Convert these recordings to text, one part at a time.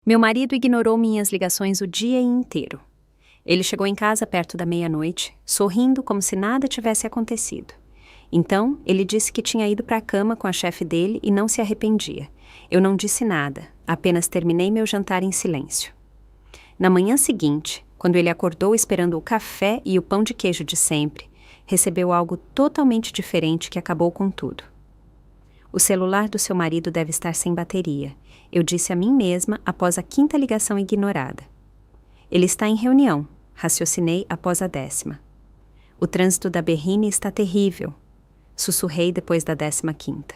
Meu marido ignorou minhas ligações o dia inteiro. Ele chegou em casa perto da meia-noite, sorrindo como se nada tivesse acontecido. Então, ele disse que tinha ido para a cama com a chefe dele e não se arrependia. Eu não disse nada, apenas terminei meu jantar em silêncio. Na manhã seguinte, quando ele acordou esperando o café e o pão de queijo de sempre, recebeu algo totalmente diferente que acabou com tudo. O celular do seu marido deve estar sem bateria, eu disse a mim mesma após a 5ª ligação ignorada. Ele está em reunião, raciocinei após a 10ª. O trânsito da Berrine está terrível, sussurrei depois da 15ª.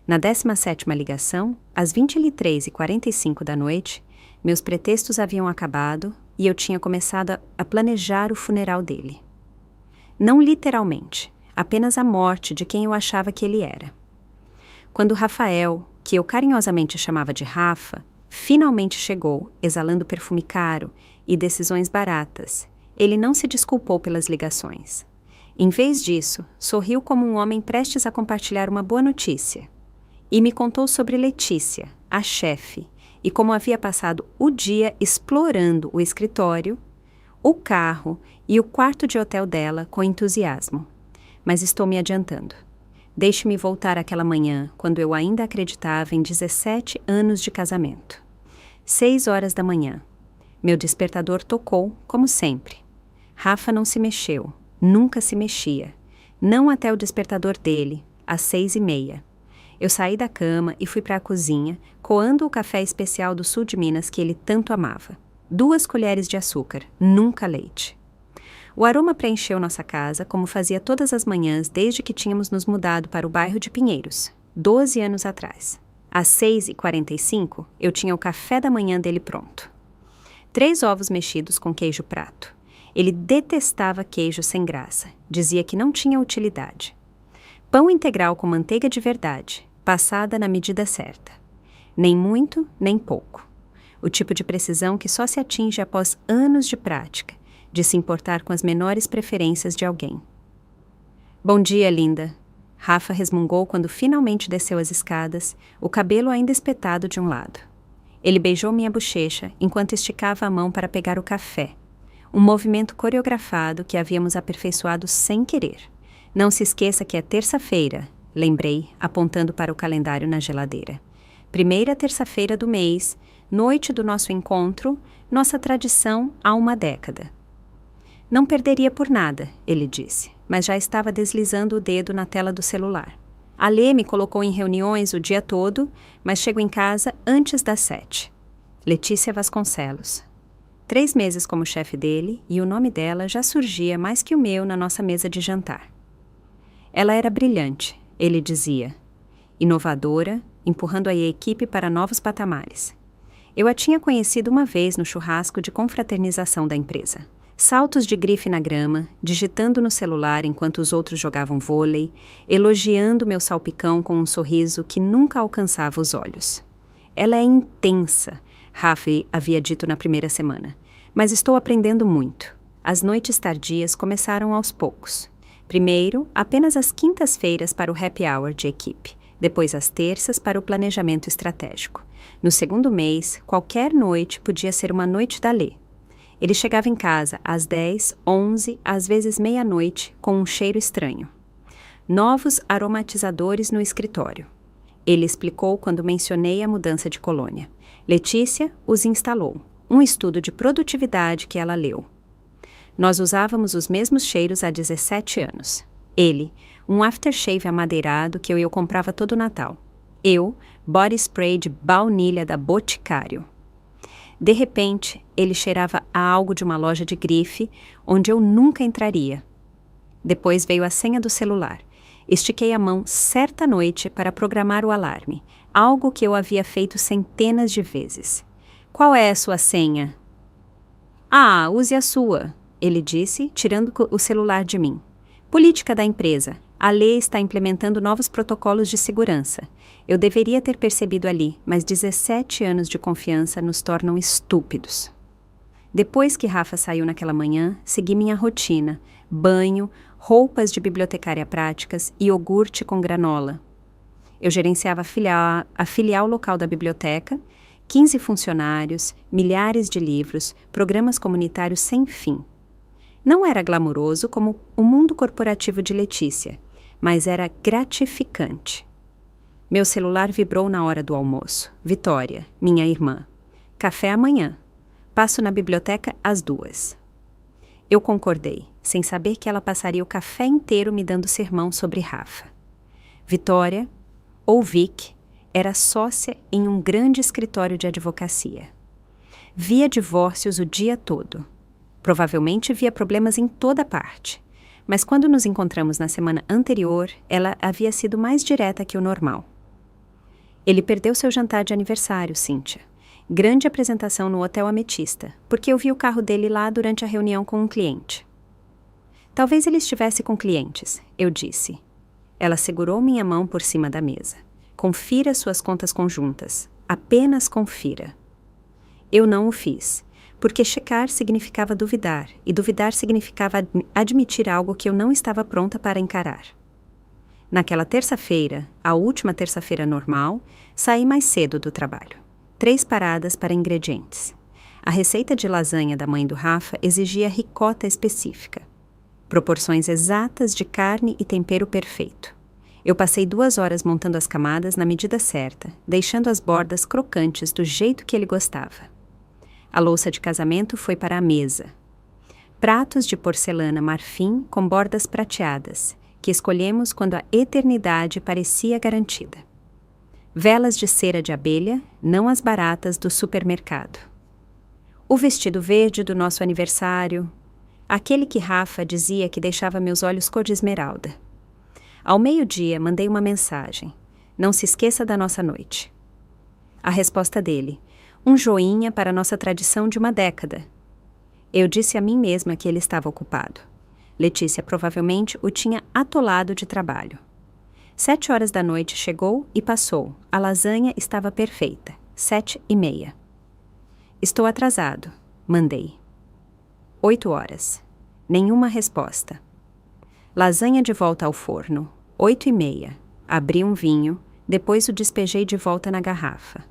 Na 17ª ligação, às 23h45 da noite, meus pretextos haviam acabado e eu tinha começado a planejar o funeral dele. Não literalmente, apenas a morte de quem eu achava que ele era. Quando Rafael, que eu carinhosamente chamava de Rafa, finalmente chegou, exalando perfume caro e decisões baratas, ele não se desculpou pelas ligações. Em vez disso, sorriu como um homem prestes a compartilhar uma boa notícia. E me contou sobre Letícia, a chefe, e como havia passado o dia explorando o escritório, o carro e o quarto de hotel dela com entusiasmo. Mas estou me adiantando. Deixe-me voltar àquela manhã, quando eu ainda acreditava em 17 anos de casamento. 6h da manhã. Meu despertador tocou, como sempre. Rafa não se mexeu, nunca se mexia. Não até o despertador dele, às 6h30. Eu saí da cama e fui para a cozinha, coando o café especial do sul de Minas que ele tanto amava. 2 colheres de açúcar, nunca leite. O aroma preencheu nossa casa, como fazia todas as manhãs desde que tínhamos nos mudado para o bairro de Pinheiros, 12 anos atrás. Às 6h45, eu tinha o café da manhã dele pronto. 3 ovos mexidos com queijo prato. Ele detestava queijo sem graça, dizia que não tinha utilidade. Pão integral com manteiga de verdade, passada na medida certa. Nem muito, nem pouco. O tipo de precisão que só se atinge após anos de prática, de se importar com as menores preferências de alguém. Bom dia, linda. Rafa resmungou quando finalmente desceu as escadas, o cabelo ainda espetado de um lado. Ele beijou minha bochecha enquanto esticava a mão para pegar o café. Um movimento coreografado que havíamos aperfeiçoado sem querer. Não se esqueça que é terça-feira, lembrei, apontando para o calendário na geladeira. 1ª terça-feira do mês, noite do nosso encontro, nossa tradição há uma década. Não perderia por nada, ele disse, mas já estava deslizando o dedo na tela do celular. Alê me colocou em reuniões o dia todo, mas chego em casa antes das 7. Letícia Vasconcelos. 3 meses como chefe dele e o nome dela já surgia mais que o meu na nossa mesa de jantar. Ela era brilhante, ele dizia, inovadora, empurrando a equipe para novos patamares. Eu a tinha conhecido uma vez no churrasco de confraternização da empresa. Saltos de grife na grama, digitando no celular enquanto os outros jogavam vôlei, elogiando meu salpicão com um sorriso que nunca alcançava os olhos. Ela é intensa, Rafa havia dito na primeira semana, mas estou aprendendo muito. As noites tardias começaram aos poucos. Primeiro, apenas às quintas-feiras para o happy hour de equipe, depois às terças para o planejamento estratégico. No segundo mês, qualquer noite podia ser uma noite da Lê. Ele chegava em casa às 10, 11, às vezes meia-noite, com um cheiro estranho. Novos aromatizadores no escritório. Ele explicou quando mencionei a mudança de colônia. Letícia os instalou. Um estudo de produtividade que ela leu. Nós usávamos os mesmos cheiros há 17 anos. Ele, um aftershave amadeirado que eu comprava todo Natal. Eu, body spray de baunilha da Boticário. De repente, ele cheirava a algo de uma loja de grife, onde eu nunca entraria. Depois veio a senha do celular. Estiquei a mão certa noite para programar o alarme, algo que eu havia feito centenas de vezes. Qual é a sua senha? Ah, use a sua, ele disse, tirando o celular de mim. Política da empresa. A lei está implementando novos protocolos de segurança. Eu deveria ter percebido ali, mas 17 anos de confiança nos tornam estúpidos. Depois que Rafa saiu naquela manhã, segui minha rotina. Banho, roupas de bibliotecária práticas e iogurte com granola. Eu gerenciava a filial local da biblioteca 15 funcionários, milhares de livros, programas comunitários sem fim. Não era glamuroso como o mundo corporativo de Letícia, mas era gratificante. Meu celular vibrou na hora do almoço. Vitória, minha irmã. Café amanhã. Passo na biblioteca às 2. Eu concordei, sem saber que ela passaria o café inteiro me dando sermão sobre Rafa. Vitória, ou Vic, era sócia em um grande escritório de advocacia. Via divórcios o dia todo. Provavelmente via problemas em toda parte. Mas quando nos encontramos na semana anterior, ela havia sido mais direta que o normal. Ele perdeu seu jantar de aniversário, Cíntia. Grande apresentação no Hotel Ametista, porque eu vi o carro dele lá durante a reunião com um cliente. Talvez ele estivesse com clientes, eu disse. Ela segurou minha mão por cima da mesa. Confira suas contas conjuntas. Apenas confira. Eu não o fiz, porque checar significava duvidar, e duvidar significava admitir algo que eu não estava pronta para encarar. Naquela terça-feira, a última terça-feira normal, saí mais cedo do trabalho. 3 paradas para ingredientes. A receita de lasanha da mãe do Rafa exigia ricota específica. Proporções exatas de carne e tempero perfeito. Eu passei 2 horas montando as camadas na medida certa, deixando as bordas crocantes do jeito que ele gostava. A louça de casamento foi para a mesa. Pratos de porcelana marfim com bordas prateadas, que escolhemos quando a eternidade parecia garantida. Velas de cera de abelha, não as baratas do supermercado. O vestido verde do nosso aniversário, aquele que Rafa dizia que deixava meus olhos cor de esmeralda. Ao meio-dia, mandei uma mensagem. Não se esqueça da nossa noite. A resposta dele. Um joinha para nossa tradição de uma década. Eu disse a mim mesma que ele estava ocupado. Letícia provavelmente o tinha atolado de trabalho. 7 horas da noite chegou e passou. A lasanha estava perfeita. 7:30. Estou atrasado. Mandei. 8 horas. Nenhuma resposta. Lasanha de volta ao forno. 8:30. Abri um vinho, depois o despejei de volta na garrafa.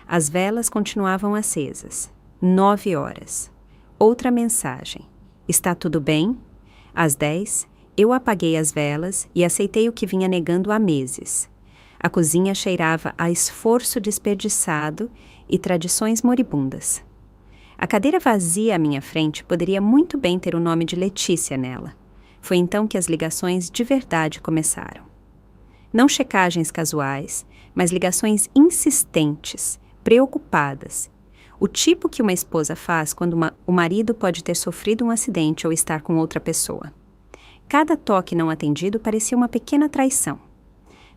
As velas continuavam acesas. 9 horas. Outra mensagem. Está tudo bem? Às 10, eu apaguei as velas e aceitei o que vinha negando há meses. A cozinha cheirava a esforço desperdiçado e tradições moribundas. A cadeira vazia à minha frente poderia muito bem ter o nome de Letícia nela. Foi então que as ligações de verdade começaram. Não checagens casuais, mas ligações insistentes, preocupadas. O tipo que uma esposa faz quando o marido pode ter sofrido um acidente ou estar com outra pessoa. Cada toque não atendido parecia uma pequena traição.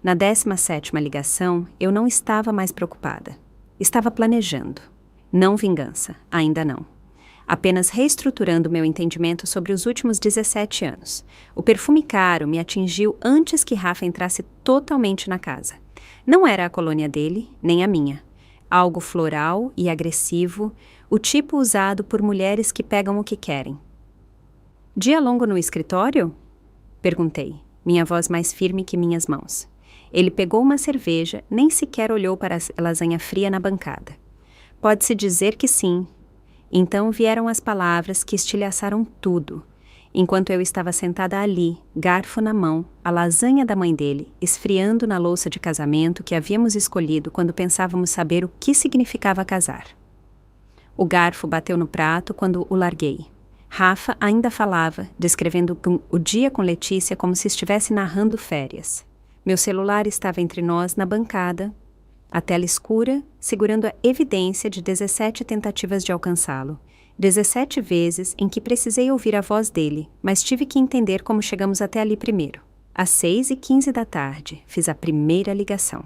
Na 17ª ligação, eu não estava mais preocupada. Estava planejando. Não vingança, ainda não. Apenas reestruturando meu entendimento sobre os últimos 17 anos. O perfume caro me atingiu antes que Rafa entrasse totalmente na casa. Não era a colônia dele, nem a minha. Algo floral e agressivo, o tipo usado por mulheres que pegam o que querem. Dia longo no escritório? Perguntei, minha voz mais firme que minhas mãos. Ele pegou uma cerveja, nem sequer olhou para a lasanha fria na bancada. Pode-se dizer que sim. Então vieram as palavras que estilhaçaram tudo, enquanto eu estava sentada ali, garfo na mão, a lasanha da mãe dele, esfriando na louça de casamento que havíamos escolhido quando pensávamos saber o que significava casar. O garfo bateu no prato quando o larguei. Rafa ainda falava, descrevendo o dia com Letícia como se estivesse narrando férias. Meu celular estava entre nós na bancada, a tela escura, segurando a evidência de 17 tentativas de alcançá-lo. 17 vezes em que precisei ouvir a voz dele, mas tive que entender como chegamos até ali primeiro. Às 6:15 da tarde, fiz a primeira ligação.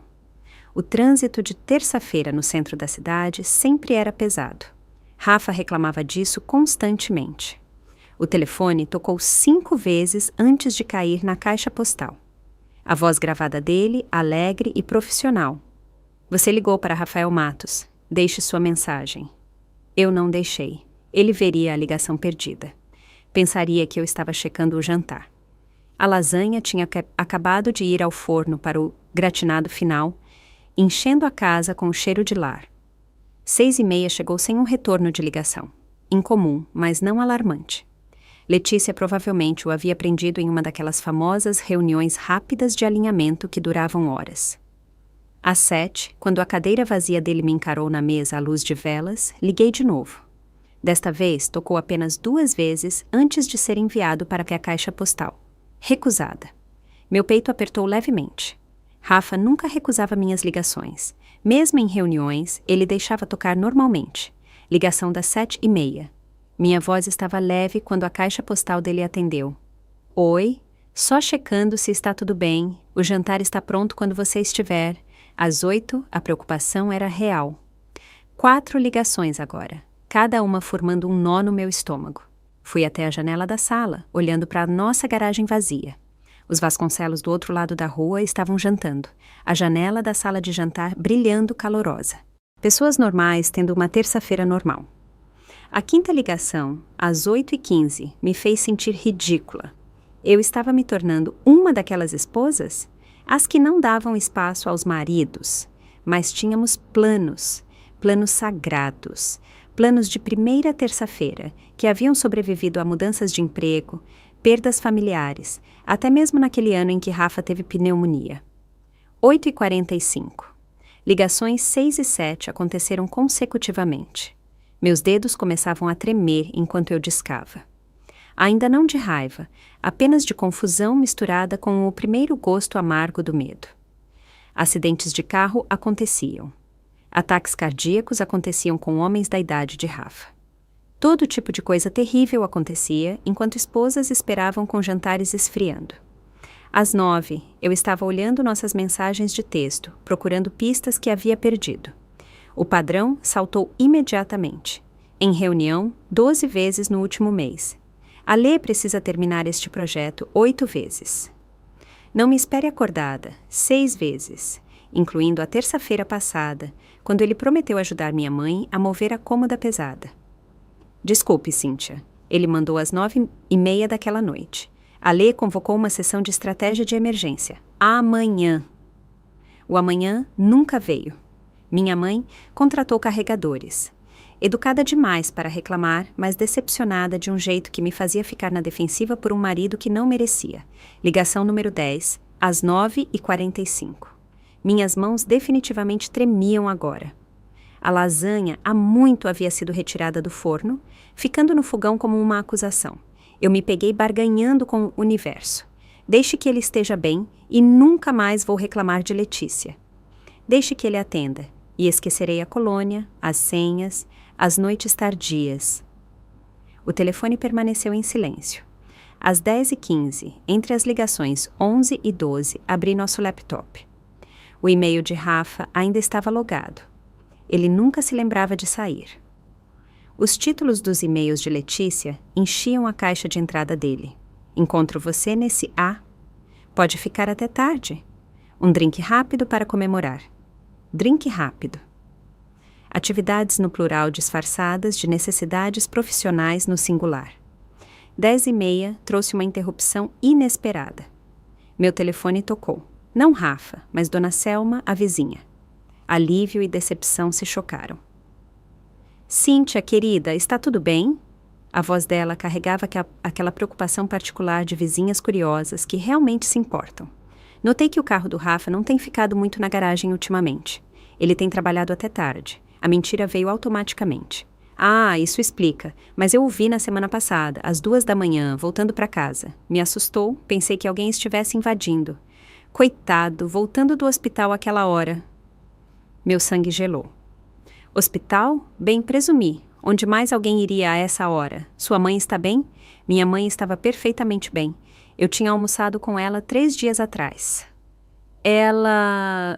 O trânsito de terça-feira no centro da cidade sempre era pesado. Rafa reclamava disso constantemente. O telefone tocou 5 vezes antes de cair na caixa postal. A voz gravada dele, alegre e profissional. Você ligou para Rafael Matos. Deixe sua mensagem. Eu não deixei. Ele veria a ligação perdida. Pensaria que eu estava checando o jantar. A lasanha tinha acabado de ir ao forno para o gratinado final, enchendo a casa com o cheiro de lar. 6h30 chegou sem um retorno de ligação. Incomum, mas não alarmante. Letícia provavelmente o havia prendido em uma daquelas famosas reuniões rápidas de alinhamento que duravam horas. Às 7, quando a cadeira vazia dele me encarou na mesa à luz de velas, liguei de novo. Desta vez, tocou apenas 2 vezes antes de ser enviado para a caixa postal. Recusada. Meu peito apertou levemente. Rafa nunca recusava minhas ligações. Mesmo em reuniões, ele deixava tocar normalmente. Ligação das 7h30. Minha voz estava leve quando a caixa postal dele atendeu. Oi, só checando se está tudo bem. O jantar está pronto quando você estiver. Às 8, a preocupação era real. 4 ligações agora, cada uma formando um nó no meu estômago. Fui até a janela da sala, olhando para a nossa garagem vazia. Os Vasconcelos do outro lado da rua estavam jantando, a janela da sala de jantar brilhando calorosa. Pessoas normais tendo uma terça-feira normal. A 5ª ligação, às 8h15, me fez sentir ridícula. Eu estava me tornando uma daquelas esposas? As que não davam espaço aos maridos, mas tínhamos planos sagrados, planos de primeira terça-feira, que haviam sobrevivido a mudanças de emprego, perdas familiares, até mesmo naquele ano em que Rafa teve pneumonia. 8h45. Ligações 6 e 7 aconteceram consecutivamente. Meus dedos começavam a tremer enquanto eu discava. Ainda não de raiva, apenas de confusão misturada com o primeiro gosto amargo do medo. Acidentes de carro aconteciam. Ataques cardíacos aconteciam com homens da idade de Rafa. Todo tipo de coisa terrível acontecia enquanto esposas esperavam com jantares esfriando. Às 9, eu estava olhando nossas mensagens de texto, procurando pistas que havia perdido. O padrão saltou imediatamente. Em reunião, 12 vezes no último mês. A Lê precisa terminar este projeto 8 vezes. Não me espere acordada, 6 vezes, incluindo a terça-feira passada, quando ele prometeu ajudar minha mãe a mover a cômoda pesada. Desculpe, Cíntia. Ele mandou às 9h30 daquela noite. A Lê convocou uma sessão de estratégia de emergência. Amanhã. O amanhã nunca veio. Minha mãe contratou carregadores. Educada demais para reclamar, mas decepcionada de um jeito que me fazia ficar na defensiva por um marido que não merecia. Ligação número 10, às 9h45. Minhas mãos definitivamente tremiam agora. A lasanha há muito havia sido retirada do forno, ficando no fogão como uma acusação. Eu me peguei barganhando com o universo. Deixe que ele esteja bem e nunca mais vou reclamar de Letícia. Deixe que ele atenda e esquecerei a colônia, as senhas, as noites tardias. O telefone permaneceu em silêncio. Às 10h15, entre as ligações 11 e 12, abri nosso laptop. O e-mail de Rafa ainda estava logado. Ele nunca se lembrava de sair. Os títulos dos e-mails de Letícia enchiam a caixa de entrada dele. Encontro você nesse A. Pode ficar até tarde. Um drink rápido para comemorar. Drink rápido. Atividades no plural disfarçadas de necessidades profissionais no singular. 10h30 trouxe uma interrupção inesperada. Meu telefone tocou. Não Rafa, mas Dona Selma, a vizinha. Alívio e decepção se chocaram. Cíntia, querida, está tudo bem? A voz dela carregava aquela preocupação particular de vizinhas curiosas que realmente se importam. Notei que o carro do Rafa não tem ficado muito na garagem ultimamente. Ele tem trabalhado até tarde. A mentira veio automaticamente. Ah, isso explica, mas eu o vi na semana passada, às 2h, voltando para casa. Me assustou, pensei que alguém estivesse invadindo. Coitado, voltando do hospital àquela hora. Meu sangue gelou. Hospital? Bem, presumi. Onde mais alguém iria a essa hora? Sua mãe está bem? Minha mãe estava perfeitamente bem. Eu tinha almoçado com ela 3 dias atrás. Ela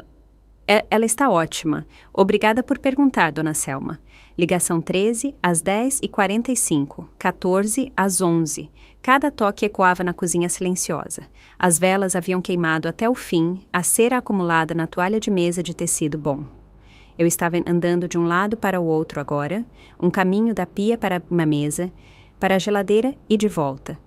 está ótima. Obrigada por perguntar, Dona Selma. Ligação 13, às 10h45, 14, às 11. Cada toque ecoava na cozinha silenciosa. As velas haviam queimado até o fim, a cera acumulada na toalha de mesa de tecido bom. Eu estava andando de um lado para o outro agora, um caminho da pia para uma mesa, para a geladeira e de volta.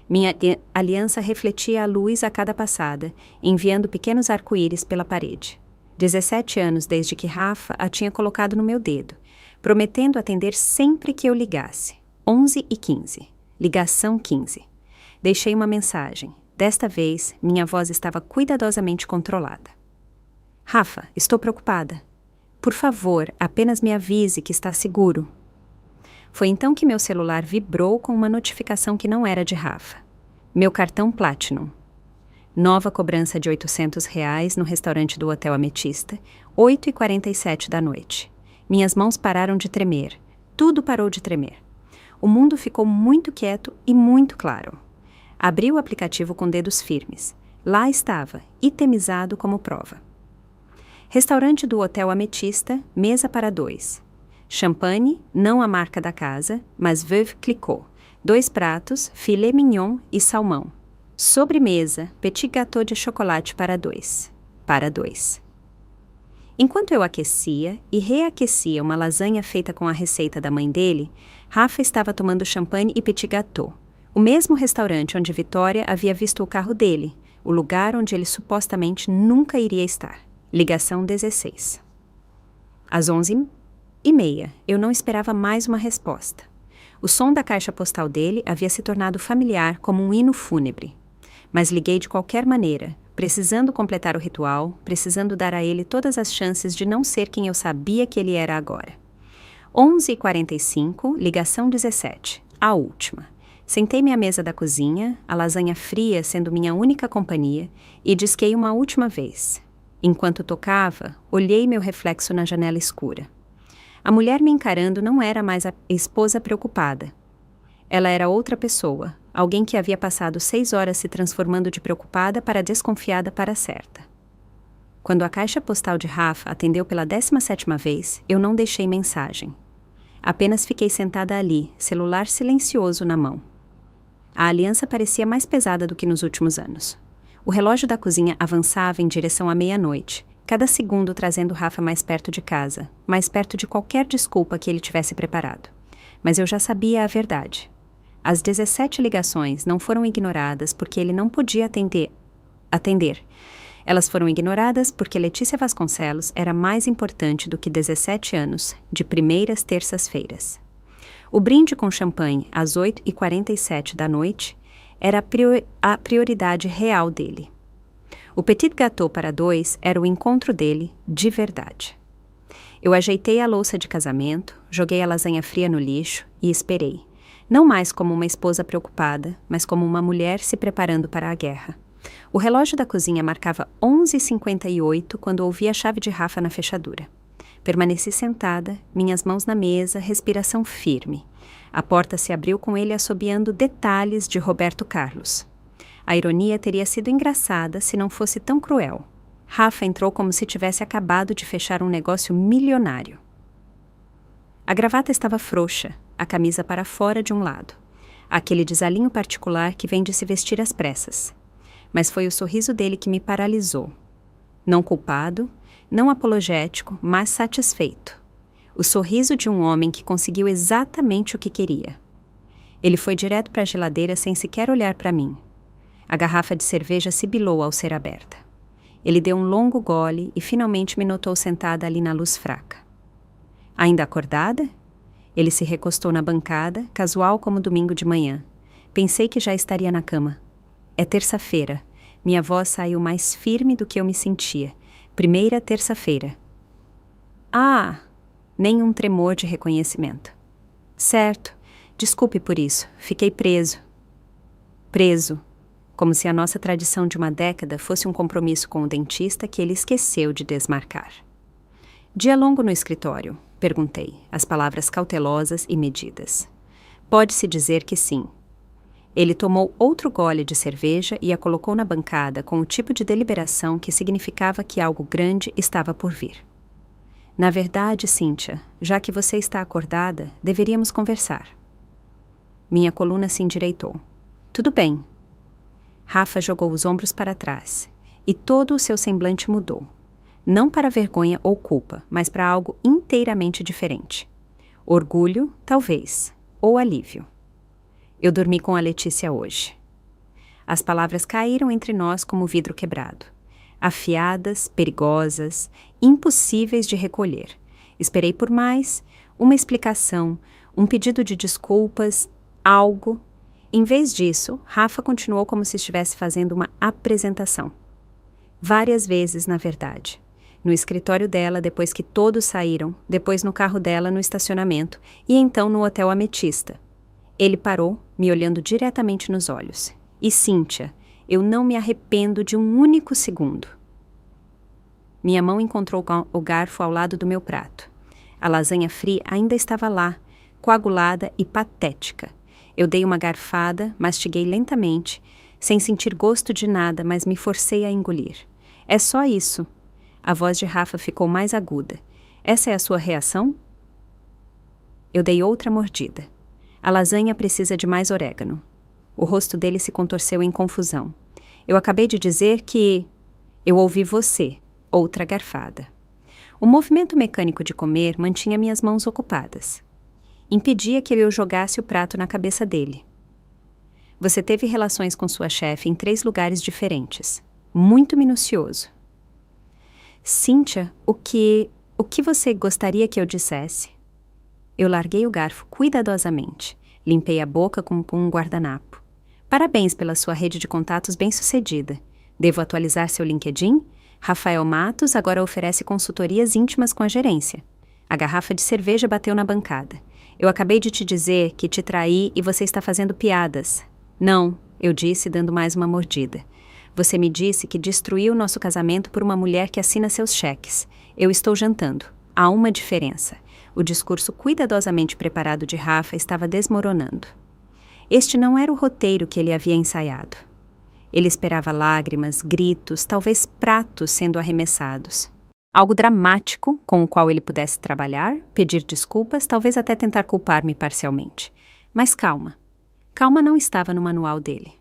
Minha aliança refletia a luz a cada passada, enviando pequenos arco-íris pela parede. 17 anos desde que Rafa a tinha colocado no meu dedo, prometendo atender sempre que eu ligasse. 11h15. Ligação 15. Deixei uma mensagem. Desta vez, minha voz estava cuidadosamente controlada. Rafa, estou preocupada. Por favor, apenas me avise que está seguro. Foi então que meu celular vibrou com uma notificação que não era de Rafa. Meu cartão Platinum. Nova cobrança de R$ 800 no restaurante do Hotel Ametista, 8h47 da noite. Minhas mãos pararam de tremer. Tudo parou de tremer. O mundo ficou muito quieto e muito claro. Abri o aplicativo com dedos firmes. Lá estava, itemizado como prova. Restaurante do Hotel Ametista, mesa para 2. Champanhe, não a marca da casa, mas Veuve Clicquot. 2 pratos, filé mignon e salmão. Sobremesa, petit gâteau de chocolate para 2. Para 2. Enquanto eu aquecia e reaquecia uma lasanha feita com a receita da mãe dele, Rafa estava tomando champanhe e petit gâteau. O mesmo restaurante onde Vitória havia visto o carro dele, o lugar onde ele supostamente nunca iria estar. Ligação 16. Às 11h30, eu não esperava mais uma resposta. O som da caixa postal dele havia se tornado familiar como um hino fúnebre. Mas liguei de qualquer maneira, precisando completar o ritual, precisando dar a ele todas as chances de não ser quem eu sabia que ele era agora. 11h45, ligação 17, a última. Sentei-me à mesa da cozinha, a lasanha fria sendo minha única companhia, e disquei uma última vez. Enquanto tocava, olhei meu reflexo na janela escura. A mulher me encarando não era mais a esposa preocupada. Ela era outra pessoa, alguém que havia passado 6 horas se transformando de preocupada para desconfiada para certa. Quando a caixa postal de Rafa atendeu pela 17ª vez, eu não deixei mensagem. Apenas fiquei sentada ali, celular silencioso na mão. A aliança parecia mais pesada do que nos últimos anos. O relógio da cozinha avançava em direção à meia-noite, cada segundo trazendo Rafa mais perto de casa, mais perto de qualquer desculpa que ele tivesse preparado. Mas eu já sabia a verdade. As 17 ligações não foram ignoradas porque ele não podia atender. Elas foram ignoradas porque Letícia Vasconcelos era mais importante do que 17 anos, de primeiras terças-feiras. O brinde com champanhe às 8h47 da noite era a prioridade real dele. O petit gâteau para 2 era o encontro dele de verdade. Eu ajeitei a louça de casamento, joguei a lasanha fria no lixo e esperei. Não mais como uma esposa preocupada, mas como uma mulher se preparando para a guerra. O relógio da cozinha marcava 11h58 quando ouvi a chave de Rafa na fechadura. Permaneci sentada, minhas mãos na mesa, respiração firme. A porta se abriu com ele assobiando detalhes de Roberto Carlos. A ironia teria sido engraçada se não fosse tão cruel. Rafa entrou como se tivesse acabado de fechar um negócio milionário. A gravata estava frouxa, a camisa para fora de um lado. Aquele desalinho particular que vem de se vestir às pressas. Mas foi o sorriso dele que me paralisou. Não culpado, não apologético, mas satisfeito. O sorriso de um homem que conseguiu exatamente o que queria. Ele foi direto para a geladeira sem sequer olhar para mim. A garrafa de cerveja sibilou ao ser aberta. Ele deu um longo gole e finalmente me notou sentada ali na luz fraca. Ainda acordada? Ele se recostou na bancada, casual como domingo de manhã. Pensei que já estaria na cama. É terça-feira. Minha voz saiu mais firme do que eu me sentia. Primeira terça-feira. Ah! Nenhum tremor de reconhecimento. Certo. Desculpe por isso. Fiquei preso. Preso. Como se a nossa tradição de uma década fosse um compromisso com o dentista que ele esqueceu de desmarcar. Dia longo no escritório? Perguntei, as palavras cautelosas e medidas. Pode-se dizer que sim. Ele tomou outro gole de cerveja e a colocou na bancada com o tipo de deliberação que significava que algo grande estava por vir. Na verdade, Cíntia, já que você está acordada, deveríamos conversar. Minha coluna se endireitou. Tudo bem. Rafa jogou os ombros para trás, e todo o seu semblante mudou. Não para vergonha ou culpa, mas para algo inteiramente diferente. Orgulho, talvez, ou alívio. Eu dormi com a Letícia hoje. As palavras caíram entre nós como vidro quebrado. Afiadas, perigosas, impossíveis de recolher. Esperei por mais, uma explicação, um pedido de desculpas, algo. Em vez disso, Rafa continuou como se estivesse fazendo uma apresentação. Várias vezes, na verdade. No escritório dela, depois que todos saíram, depois no carro dela no estacionamento e então no Hotel Ametista. Ele parou, me olhando diretamente nos olhos. E Cíntia, eu não me arrependo de um único segundo. Minha mão encontrou o garfo ao lado do meu prato. A lasanha fria ainda estava lá, coagulada e patética. Eu dei uma garfada, mastiguei lentamente, sem sentir gosto de nada, mas me forcei a engolir. É só isso. A voz de Rafa ficou mais aguda. Essa é a sua reação? Eu dei outra mordida. A lasanha precisa de mais orégano. O rosto dele se contorceu em confusão. Eu acabei de dizer que... Eu ouvi você. Outra garfada. O movimento mecânico de comer mantinha minhas mãos ocupadas. Impedia que eu jogasse o prato na cabeça dele. Você teve relações com sua chefe em 3 lugares diferentes. Muito minucioso. Cíntia, o que você gostaria que eu dissesse? Eu larguei o garfo cuidadosamente. Limpei a boca com um guardanapo. Parabéns pela sua rede de contatos bem-sucedida. Devo atualizar seu LinkedIn? Rafael Matos agora oferece consultorias íntimas com a gerência. A garrafa de cerveja bateu na bancada. Eu acabei de te dizer que te traí e você está fazendo piadas. Não, eu disse, dando mais uma mordida. Você me disse que destruiu nosso casamento por uma mulher que assina seus cheques. Eu estou jantando. Há uma diferença. O discurso cuidadosamente preparado de Rafa estava desmoronando. Este não era o roteiro que ele havia ensaiado. Ele esperava lágrimas, gritos, talvez pratos sendo arremessados. Algo dramático com o qual ele pudesse trabalhar, pedir desculpas, talvez até tentar culpar-me parcialmente. Mas calma. Calma não estava no manual dele.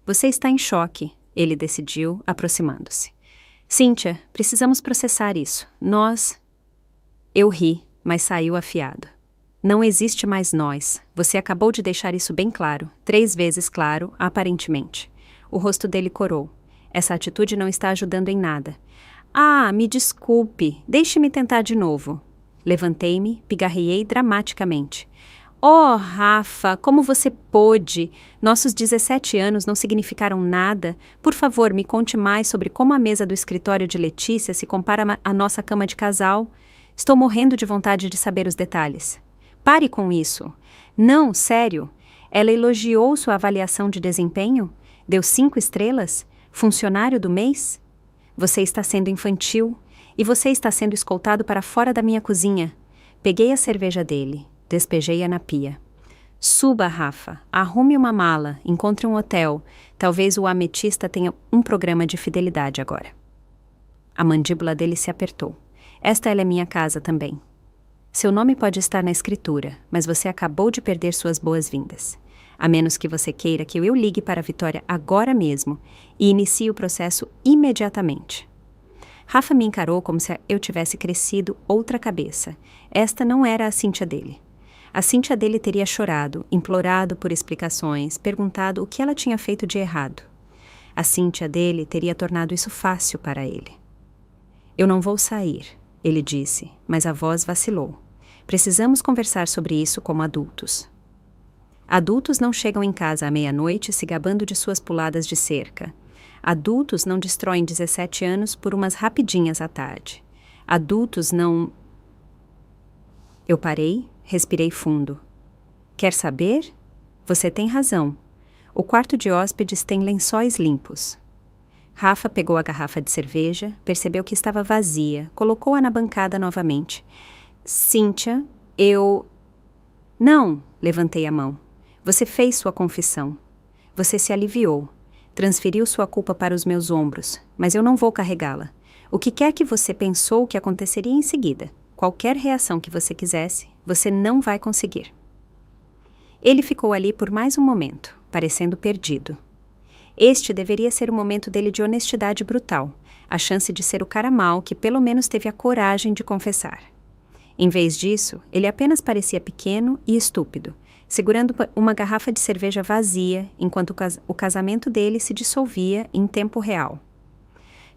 Você está em choque, ele decidiu, aproximando-se. Cíntia, precisamos processar isso. Nós... Eu ri, mas saiu afiado. Não existe mais nós. Você acabou de deixar isso bem claro, 3 vezes claro, aparentemente. O rosto dele corou. Essa atitude não está ajudando em nada. Ah, me desculpe. Deixe-me tentar de novo. Levantei-me, pigarreei dramaticamente. Oh, Rafa, como você pôde? Nossos 17 anos não significaram nada. Por favor, me conte mais sobre como a mesa do escritório de Letícia se compara à nossa cama de casal. Estou morrendo de vontade de saber os detalhes. Pare com isso. Não, sério. Ela elogiou sua avaliação de desempenho? Deu 5 estrelas? Funcionário do mês? Você está sendo infantil e você está sendo escoltado para fora da minha cozinha. Peguei a cerveja dele, despejei-a na pia. Suba, Rafa, arrume uma mala, encontre um hotel. Talvez o Ametista tenha um programa de fidelidade agora. A mandíbula dele se apertou. Esta é minha casa também. Seu nome pode estar na escritura, mas você acabou de perder suas boas-vindas. A menos que você queira que eu ligue para a Vitória agora mesmo e inicie o processo imediatamente. Rafa me encarou como se eu tivesse crescido outra cabeça. Esta não era a Cíntia dele. A Cíntia dele teria chorado, implorado por explicações, perguntado o que ela tinha feito de errado. A Cíntia dele teria tornado isso fácil para ele. Eu não vou sair, ele disse, mas a voz vacilou. Precisamos conversar sobre isso como adultos. Adultos não chegam em casa à meia-noite se gabando de suas puladas de cerca. Adultos não destroem 17 anos por umas rapidinhas à tarde. Adultos não... Eu parei, respirei fundo. Quer saber? Você tem razão. O quarto de hóspedes tem lençóis limpos. Rafa pegou a garrafa de cerveja, percebeu que estava vazia, colocou-a na bancada novamente. Cíntia, eu... Não, levantei a mão. Você fez sua confissão. Você se aliviou. Transferiu sua culpa para os meus ombros, mas eu não vou carregá-la. O que quer que você pensou que aconteceria em seguida, qualquer reação que você quisesse, você não vai conseguir. Ele ficou ali por mais um momento, parecendo perdido. Este deveria ser o momento dele de honestidade brutal, a chance de ser o cara mau que pelo menos teve a coragem de confessar. Em vez disso, ele apenas parecia pequeno e estúpido, segurando uma garrafa de cerveja vazia enquanto o casamento dele se dissolvia em tempo real.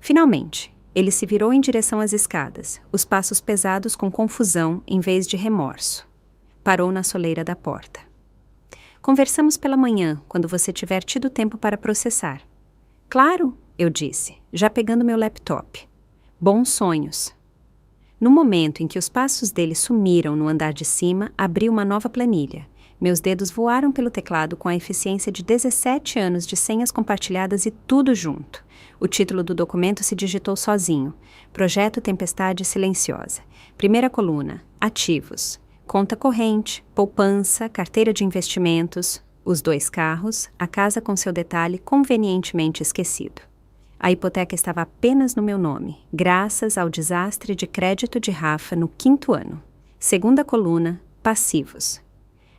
Finalmente, Ele se virou em direção às escadas, os passos pesados com confusão em vez de remorso. Parou na soleira da porta. Conversamos pela manhã, quando você tiver tido tempo para processar. Claro, eu disse, já pegando meu laptop. Bons sonhos. No momento em que os passos dele sumiram no andar de cima, abri uma nova planilha. Meus dedos voaram pelo teclado com a eficiência de 17 anos de senhas compartilhadas e tudo junto. O título do documento se digitou sozinho. Projeto Tempestade Silenciosa. Primeira coluna. Ativos. Conta corrente, poupança, carteira de investimentos, os 2 carros, a casa com seu detalhe convenientemente esquecido. A hipoteca estava apenas no meu nome, graças ao desastre de crédito de Rafa no 5º ano. Segunda coluna, passivos.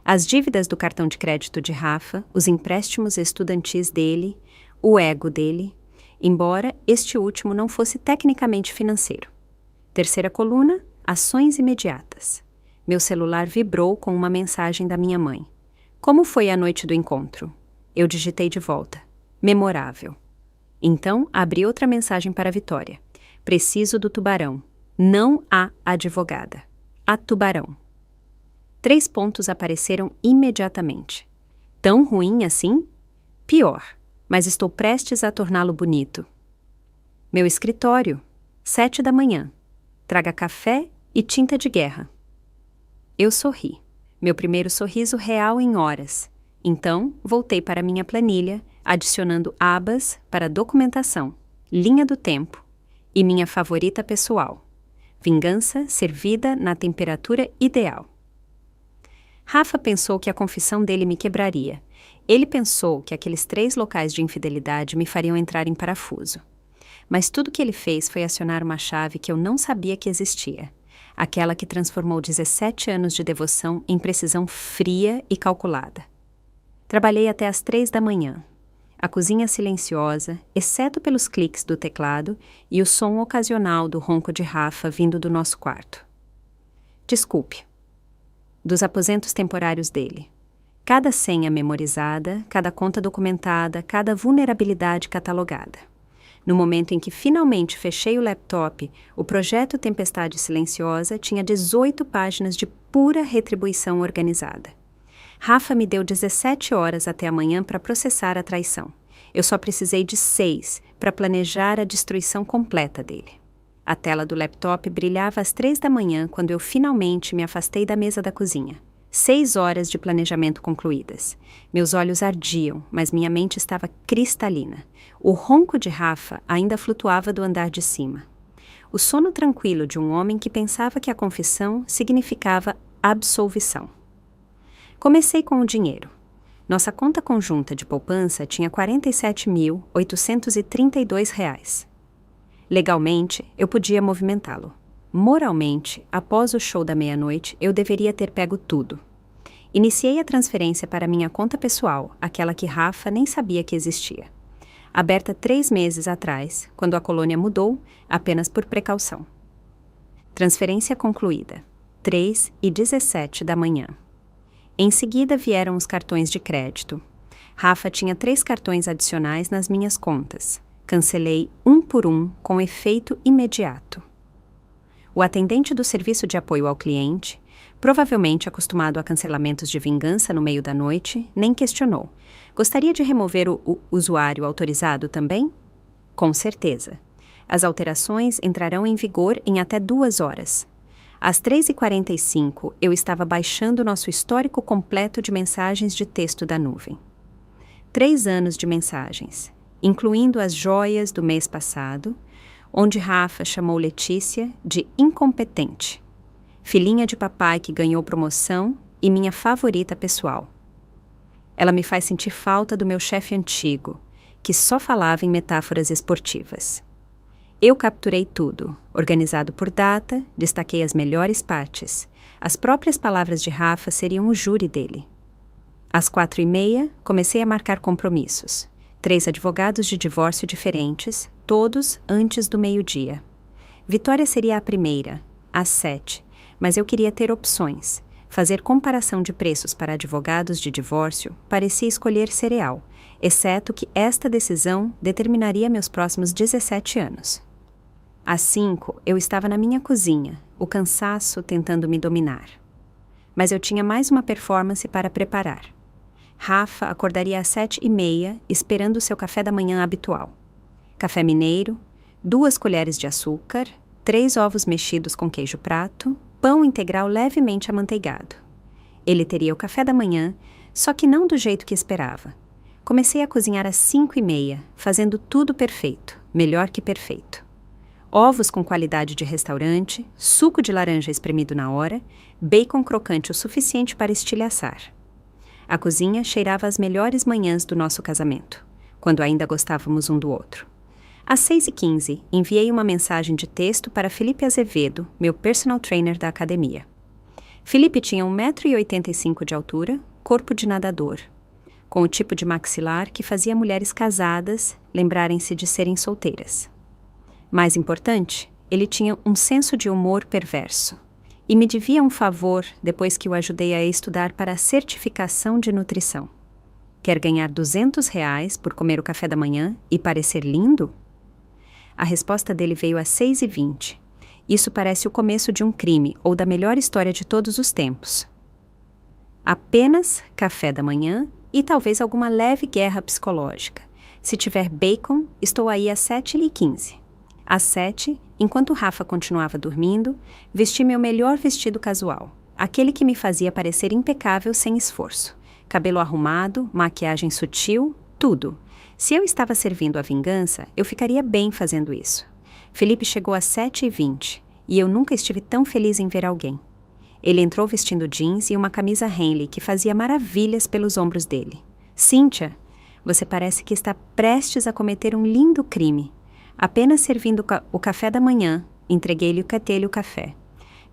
As dívidas do cartão de crédito de Rafa, os empréstimos estudantis dele, o ego dele, embora este último não fosse tecnicamente financeiro. Terceira coluna, ações imediatas. Meu celular vibrou com uma mensagem da minha mãe. Como foi a noite do encontro? Eu digitei de volta. Memorável. Então, abri outra mensagem para a Vitória. Preciso do tubarão. Não há advogada. A tubarão. 3 pontos apareceram imediatamente. Tão ruim assim? Pior, mas estou prestes a torná-lo bonito. Meu escritório. 7 da manhã. Traga café e tinta de guerra. Eu sorri. Meu primeiro sorriso real em horas. Então, voltei para minha planilha, adicionando abas para documentação, linha do tempo e minha favorita pessoal. Vingança servida na temperatura ideal. Rafa pensou que a confissão dele me quebraria. Ele pensou que aqueles 3 locais de infidelidade me fariam entrar em parafuso. Mas tudo que ele fez foi acionar uma chave que eu não sabia que existia. Aquela que transformou 17 anos de devoção em precisão fria e calculada. Trabalhei até às 3 da manhã. A cozinha silenciosa, exceto pelos cliques do teclado e o som ocasional do ronco de Rafa vindo do nosso quarto. Desculpe. Dos aposentos temporários dele. Cada senha memorizada, cada conta documentada, cada vulnerabilidade catalogada. No momento em que finalmente fechei o laptop, o projeto Tempestade Silenciosa tinha 18 páginas de pura retribuição organizada. Rafa me deu 17 horas até amanhã para processar a traição. Eu só precisei de 6 para planejar a destruição completa dele. A tela do laptop brilhava às 3 da manhã quando eu finalmente me afastei da mesa da cozinha. 6 horas de planejamento concluídas. Meus olhos ardiam, mas minha mente estava cristalina. O ronco de Rafa ainda flutuava do andar de cima. O sono tranquilo de um homem que pensava que a confissão significava absolvição. Comecei com o dinheiro. Nossa conta conjunta de poupança tinha R$ 47.832. Legalmente, eu podia movimentá-lo. Moralmente, após o show da meia-noite, eu deveria ter pego tudo. Iniciei a transferência para minha conta pessoal, aquela que Rafa nem sabia que existia. Aberta 3 meses atrás, quando a colônia mudou, apenas por precaução. Transferência concluída. 3h17 da manhã. Em seguida vieram os cartões de crédito. Rafa tinha 3 cartões adicionais nas minhas contas. Cancelei um por um com efeito imediato. O atendente do serviço de apoio ao cliente, provavelmente acostumado a cancelamentos de vingança no meio da noite, nem questionou. Gostaria de remover o usuário autorizado também? Com certeza. As alterações entrarão em vigor em até 2 horas. Às 3h45, eu estava baixando nosso histórico completo de mensagens de texto da nuvem. 3 anos de mensagens, incluindo as joias do mês passado, onde Rafa chamou Letícia de incompetente, filhinha de papai que ganhou promoção e minha favorita pessoal. Ela me faz sentir falta do meu chefe antigo, que só falava em metáforas esportivas. Eu capturei tudo, organizado por data, destaquei as melhores partes. As próprias palavras de Rafa seriam o júri dele. Às 4h30, comecei a marcar compromissos. 3 advogados de divórcio diferentes, todos antes do meio-dia. Vitória seria a primeira, às 7, mas eu queria ter opções. Fazer comparação de preços para advogados de divórcio parecia escolher cereal, exceto que esta decisão determinaria meus próximos 17 anos. Às 5, eu estava na minha cozinha, o cansaço tentando me dominar. Mas eu tinha mais uma performance para preparar. Rafa acordaria às 7h30, esperando o seu café da manhã habitual. Café mineiro, 2 colheres de açúcar, 3 ovos mexidos com queijo prato, pão integral levemente amanteigado. Ele teria o café da manhã, só que não do jeito que esperava. Comecei a cozinhar às 5h30, fazendo tudo perfeito, melhor que perfeito. Ovos com qualidade de restaurante, suco de laranja espremido na hora, bacon crocante o suficiente para estilhaçar. A cozinha cheirava as melhores manhãs do nosso casamento, quando ainda gostávamos um do outro. Às 6h15, enviei uma mensagem de texto para Felipe Azevedo, meu personal trainer da academia. Felipe tinha 1,85 m de altura, corpo de nadador, com o tipo de maxilar que fazia mulheres casadas lembrarem-se de serem solteiras. Mais importante, ele tinha um senso de humor perverso e me devia um favor depois que o ajudei a estudar para a certificação de nutrição. Quer ganhar R$ 200 por comer o café da manhã e parecer lindo? A resposta dele veio às 6h20. Isso parece o começo de um crime ou da melhor história de todos os tempos. Apenas café da manhã e talvez alguma leve guerra psicológica. Se tiver bacon, estou aí às 7h15. Às 7, enquanto Rafa continuava dormindo, vesti meu melhor vestido casual, aquele que me fazia parecer impecável sem esforço. Cabelo arrumado, maquiagem sutil, tudo. Se eu estava servindo a vingança, eu ficaria bem fazendo isso. Felipe chegou às 7h20 e eu nunca estive tão feliz em ver alguém. Ele entrou vestindo jeans e uma camisa Henley que fazia maravilhas pelos ombros dele. Cíntia, você parece que está prestes a cometer um lindo crime. Apenas servindo o café da manhã, entreguei-lhe o café.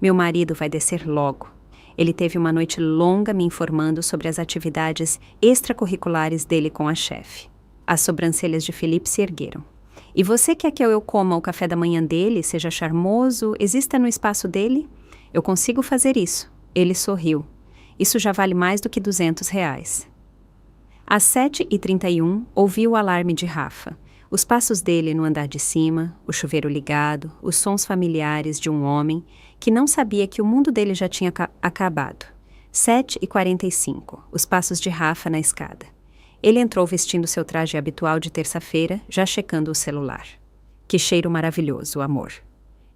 Meu marido vai descer logo. Ele teve uma noite longa me informando sobre as atividades extracurriculares dele com a chefe. As sobrancelhas de Felipe se ergueram. E você quer que eu coma o café da manhã dele, seja charmoso, exista no espaço dele? Eu consigo fazer isso. Ele sorriu. Isso já vale mais do que R$ 200. Às 7h31, ouvi o alarme de Rafa. Os passos dele no andar de cima, o chuveiro ligado, os sons familiares de um homem que não sabia que o mundo dele já tinha acabado. 7h45, os passos de Rafa na escada. Ele entrou vestindo seu traje habitual de terça-feira, já checando o celular. Que cheiro maravilhoso, amor.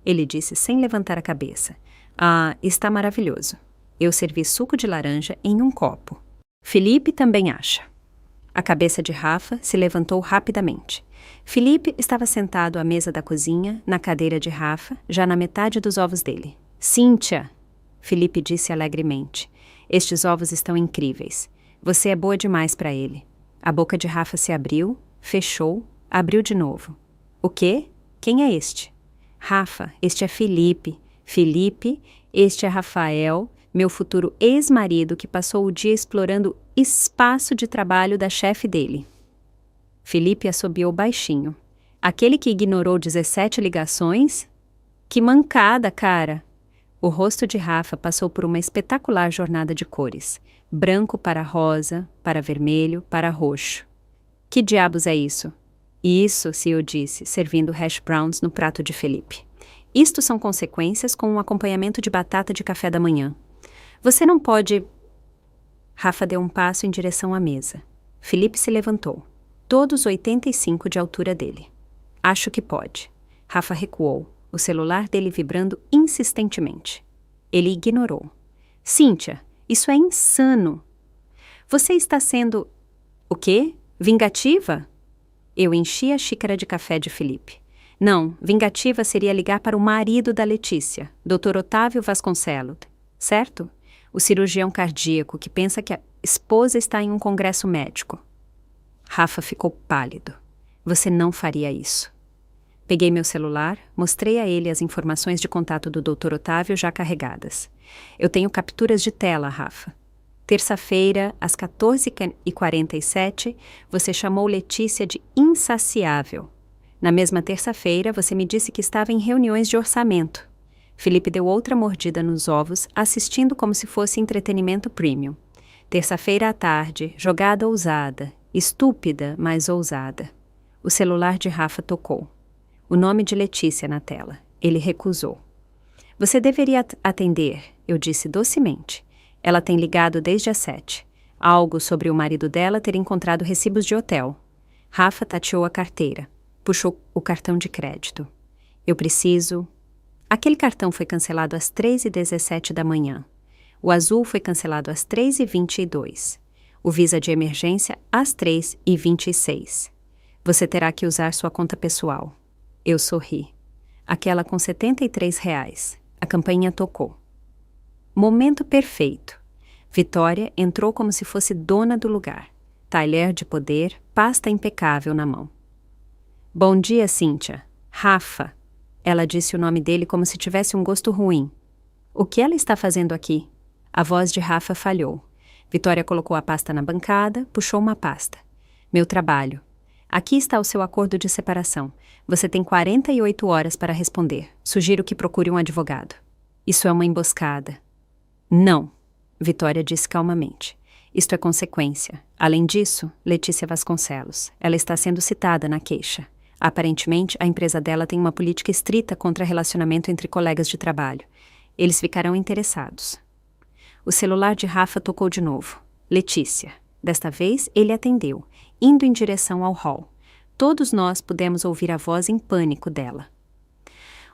Ele disse sem levantar a cabeça. Ah, está maravilhoso. Eu servi suco de laranja em um copo. Felipe também acha. A cabeça de Rafa se levantou rapidamente. Felipe estava sentado à mesa da cozinha, na cadeira de Rafa, já na metade dos ovos dele. Cíntia, Felipe disse alegremente, estes ovos estão incríveis. Você é boa demais para ele. A boca de Rafa se abriu, fechou, abriu de novo. O quê? Quem é este? Rafa, este é Felipe. Felipe, este é Rafael, meu futuro ex-marido que passou o dia explorando o espaço de trabalho da chefe dele. Felipe assobiou baixinho. Aquele que ignorou 17 ligações? Que mancada, cara! O rosto de Rafa passou por uma espetacular jornada de cores. Branco para rosa, para vermelho, para roxo. Que diabos é isso? Isso, CEO disse, servindo hash browns no prato de Felipe. Isto são consequências com um acompanhamento de batata de café da manhã. Você não pode... Rafa deu um passo em direção à mesa. Felipe se levantou. Todos 85 de altura dele. Acho que pode. Rafa recuou, o celular dele vibrando insistentemente. Ele ignorou. Cíntia, isso é insano. Você está sendo... O quê? Vingativa? Eu enchi a xícara de café de Felipe. Não, vingativa seria ligar para o marido da Letícia, Dr. Otávio Vasconcelos, certo? O cirurgião cardíaco que pensa que a esposa está em um congresso médico. Rafa ficou pálido. Você não faria isso. Peguei meu celular, mostrei a ele as informações de contato do Dr. Otávio já carregadas. Eu tenho capturas de tela, Rafa. Terça-feira, às 14h47, você chamou Letícia de insaciável. Na mesma terça-feira, você me disse que estava em reuniões de orçamento. Felipe deu outra mordida nos ovos, assistindo como se fosse entretenimento premium. Terça-feira à tarde, jogada ousada, estúpida, mas ousada. O celular de Rafa tocou. O nome de Letícia na tela. Ele recusou. Você deveria atender, eu disse docemente. Ela tem ligado desde as 7. Algo sobre o marido dela ter encontrado recibos de hotel. Rafa tateou a carteira. Puxou o cartão de crédito. Eu preciso... Aquele cartão foi cancelado às 3h17 da manhã. O azul foi cancelado às 3h22. O Visa de emergência às 3h26. Você terá que usar sua conta pessoal. Eu sorri. Aquela com R$ 73. A campainha tocou. Momento perfeito. Vitória entrou como se fosse dona do lugar. Talher de poder, pasta impecável na mão. Bom dia, Cíntia. Rafa. Ela disse o nome dele como se tivesse um gosto ruim. O que ela está fazendo aqui? A voz de Rafa falhou. Vitória colocou a pasta na bancada, puxou uma pasta. Meu trabalho. Aqui está o seu acordo de separação. Você tem 48 horas para responder. Sugiro que procure um advogado. Isso é uma emboscada. Não, Vitória disse calmamente. Isto é consequência. Além disso, Letícia Vasconcelos. Ela está sendo citada na queixa. Aparentemente, a empresa dela tem uma política estrita contra relacionamento entre colegas de trabalho. Eles ficarão interessados. O celular de Rafa tocou de novo. Letícia. Desta vez, ele atendeu, indo em direção ao hall. Todos nós pudemos ouvir a voz em pânico dela.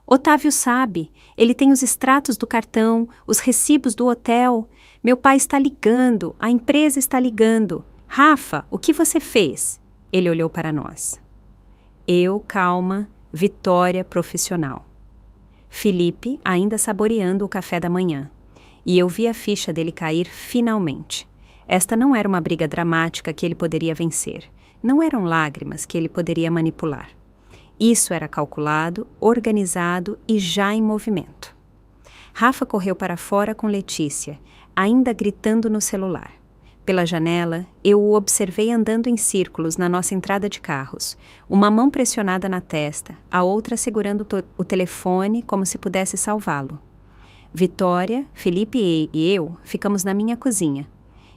Otávio sabe. Ele tem os extratos do cartão, os recibos do hotel. Meu pai está ligando. A empresa está ligando. Rafa, o que você fez? Ele olhou para nós. Eu, calma, Vitória, profissional. Felipe, ainda saboreando o café da manhã. E eu vi a ficha dele cair finalmente. Esta não era uma briga dramática que ele poderia vencer. Não eram lágrimas que ele poderia manipular. Isso era calculado, organizado e já em movimento. Rafa correu para fora com Letícia, ainda gritando no celular. Pela janela, eu o observei andando em círculos na nossa entrada de carros, uma mão pressionada na testa, a outra segurando o telefone como se pudesse salvá-lo. Vitória, Felipe e eu ficamos na minha cozinha,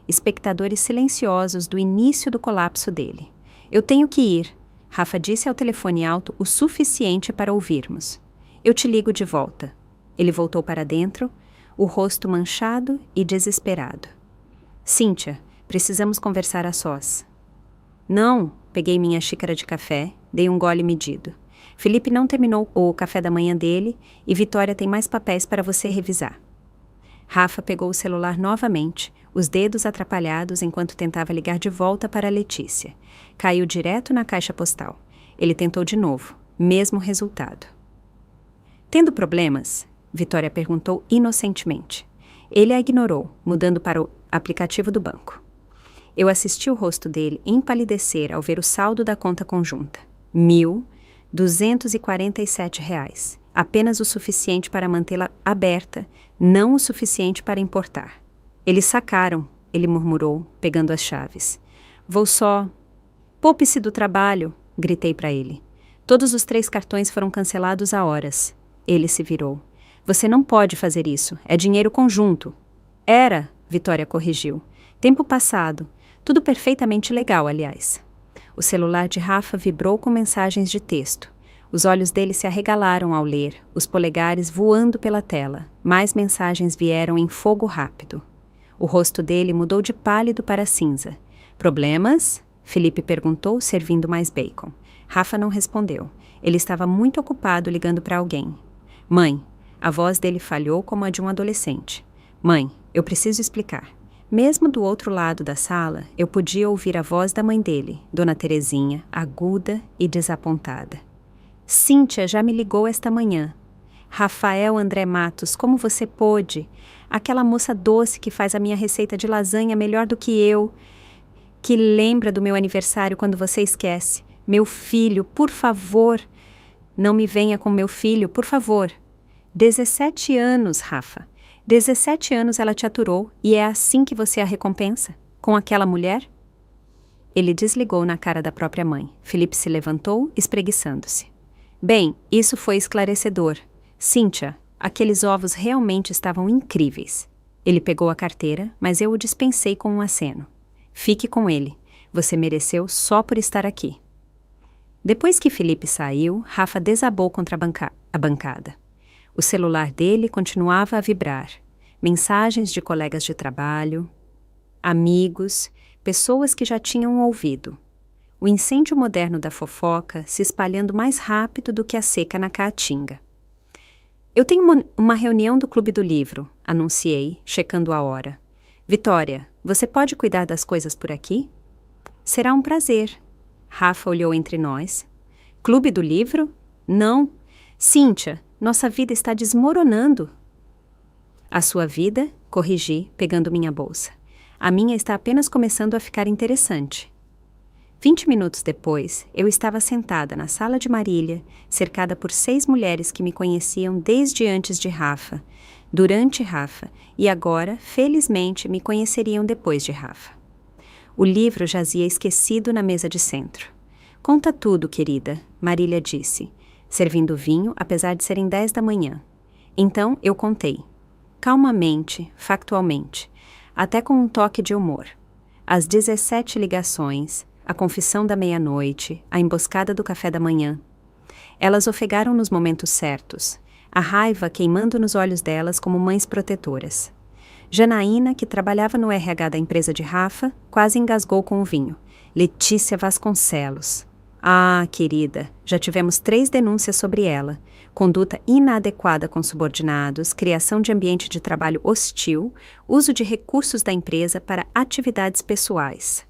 espectadores silenciosos do início do colapso dele. Eu tenho que ir, Rafa disse ao telefone alto o suficiente para ouvirmos. Eu te ligo de volta. Ele voltou para dentro, o rosto manchado e desesperado. Cíntia, precisamos conversar a sós. Não, peguei minha xícara de café, dei um gole medido. Felipe não terminou o café da manhã dele e Vitória tem mais papéis para você revisar. Rafa pegou o celular novamente, os dedos atrapalhados enquanto tentava ligar de volta para Letícia. Caiu direto na caixa postal. Ele tentou de novo, mesmo resultado. Tendo problemas? Vitória perguntou inocentemente. Ele a ignorou, mudando para o aplicativo do banco. Eu assisti o rosto dele empalidecer ao ver o saldo da conta conjunta. R$ 1.247. Apenas o suficiente para mantê-la aberta, não o suficiente para importar. Eles sacaram, ele murmurou, pegando as chaves. Vou só... Poupe-se do trabalho, gritei para ele. Todos os 3 cartões foram cancelados há horas. Ele se virou. Você não pode fazer isso, é dinheiro conjunto. Era, Vitória corrigiu. Tempo passado. Tudo perfeitamente legal, aliás. O celular de Rafa vibrou com mensagens de texto. Os olhos dele se arregalaram ao ler, os polegares voando pela tela. Mais mensagens vieram em fogo rápido. O rosto dele mudou de pálido para cinza. Problemas? Felipe perguntou, servindo mais bacon. Rafa não respondeu. Ele estava muito ocupado ligando para alguém. Mãe, a voz dele falhou como a de um adolescente. Mãe, eu preciso explicar. Mesmo do outro lado da sala, eu podia ouvir a voz da mãe dele, Dona Terezinha, aguda e desapontada. Cíntia já me ligou esta manhã. Rafael André Matos, como você pôde? Aquela moça doce que faz a minha receita de lasanha melhor do que eu, que lembra do meu aniversário quando você esquece. Meu filho, por favor. Não me venha com meu filho, por favor. 17 anos, Rafa. 17 anos ela te aturou e é assim que você a recompensa? Com aquela mulher? Ele desligou na cara da própria mãe. Felipe se levantou, espreguiçando-se. Bem, isso foi esclarecedor. Cíntia, aqueles ovos realmente estavam incríveis. Ele pegou a carteira, mas eu o dispensei com um aceno. Fique com ele. Você mereceu só por estar aqui. Depois que Felipe saiu, Rafa desabou contra a bancada. O celular dele continuava a vibrar. Mensagens de colegas de trabalho, amigos, pessoas que já tinham ouvido. O incêndio moderno da fofoca se espalhando mais rápido do que a seca na caatinga. Eu tenho uma reunião do Clube do Livro, anunciei, checando a hora. Vitória, você pode cuidar das coisas por aqui? Será um prazer. Rafa olhou entre nós. Clube do Livro? Não. Cíntia, nossa vida está desmoronando. A sua vida? Corrigi, pegando minha bolsa. A minha está apenas começando a ficar interessante. 20 minutos depois, eu estava sentada na sala de Marília, cercada por 6 mulheres que me conheciam desde antes de Rafa, durante Rafa, e agora, felizmente, me conheceriam depois de Rafa. O livro jazia esquecido na mesa de centro. Conta tudo, querida, Marília disse, servindo vinho, apesar de serem 10 da manhã. Então, eu contei. Calmamente, factualmente, até com um toque de humor. As 17 ligações, a confissão da meia-noite, a emboscada do café da manhã. Elas ofegaram nos momentos certos, a raiva queimando nos olhos delas como mães protetoras. Janaína, que trabalhava no RH da empresa de Rafa, quase engasgou com o vinho. Letícia Vasconcelos. Ah, querida, já tivemos 3 denúncias sobre ela. Conduta inadequada com subordinados, criação de ambiente de trabalho hostil, uso de recursos da empresa para atividades pessoais.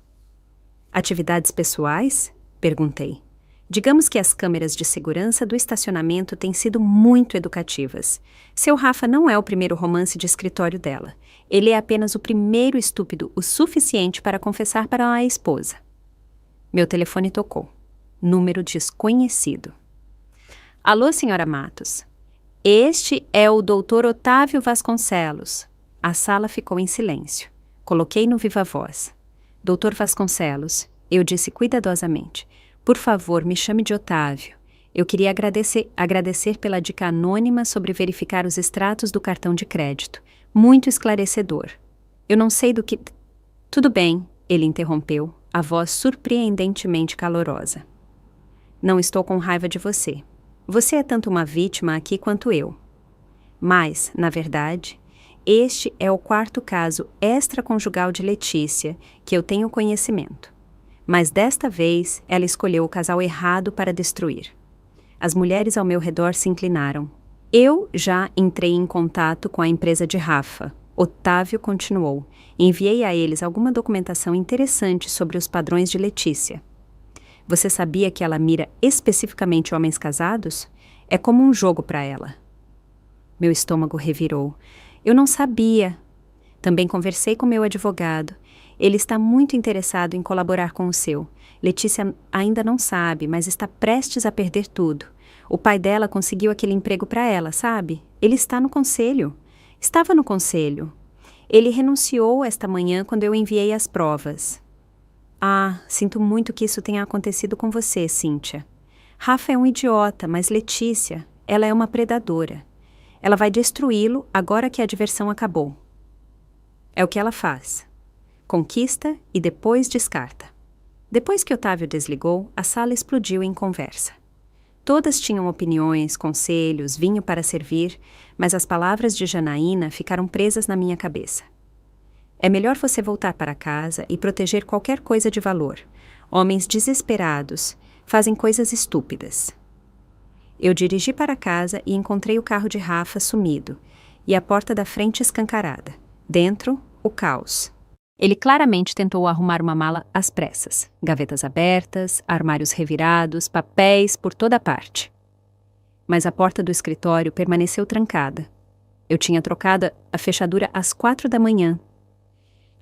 Atividades pessoais? Perguntei. Digamos que as câmeras de segurança do estacionamento têm sido muito educativas. Seu Rafa não é o primeiro romance de escritório dela. Ele é apenas o primeiro estúpido o suficiente para confessar para a esposa. Meu telefone tocou. Número desconhecido. Alô, senhora Matos. Este é o Dr. Otávio Vasconcelos. A sala ficou em silêncio. Coloquei no viva voz. Dr. Vasconcelos, eu disse cuidadosamente, por favor, me chame de Otávio. Eu queria agradecer pela dica anônima sobre verificar os extratos do cartão de crédito. Muito esclarecedor. Eu não sei do que... Tudo bem, ele interrompeu, a voz surpreendentemente calorosa. Não estou com raiva de você. Você é tanto uma vítima aqui quanto eu. Mas, na verdade... Este é o 4º caso extraconjugal de Letícia que eu tenho conhecimento. Mas desta vez ela escolheu o casal errado para destruir. As mulheres ao meu redor se inclinaram. Eu já entrei em contato com a empresa de Rafa. Otávio continuou. Enviei a eles alguma documentação interessante sobre os padrões de Letícia. Você sabia que ela mira especificamente homens casados? É como um jogo para ela. Meu estômago revirou. Eu não sabia. Também conversei com meu advogado. Ele está muito interessado em colaborar com o seu. Letícia ainda não sabe, mas está prestes a perder tudo. O pai dela conseguiu aquele emprego para ela, sabe? Ele está no conselho. Estava no conselho. Ele renunciou esta manhã quando eu enviei as provas. Ah, sinto muito que isso tenha acontecido com você, Cíntia. Rafa é um idiota, mas Letícia, ela é uma predadora. Ela vai destruí-lo agora que a diversão acabou. É o que ela faz. Conquista e depois descarta. Depois que Otávio desligou, a sala explodiu em conversa. Todas tinham opiniões, conselhos, vinho para servir, mas as palavras de Janaína ficaram presas na minha cabeça. É melhor você voltar para casa e proteger qualquer coisa de valor. Homens desesperados fazem coisas estúpidas. Eu dirigi para casa e encontrei o carro de Rafa sumido e a porta da frente escancarada. Dentro, o caos. Ele claramente tentou arrumar uma mala às pressas. Gavetas abertas, armários revirados, papéis por toda parte. Mas a porta do escritório permaneceu trancada. Eu tinha trocado a fechadura às 4 da manhã.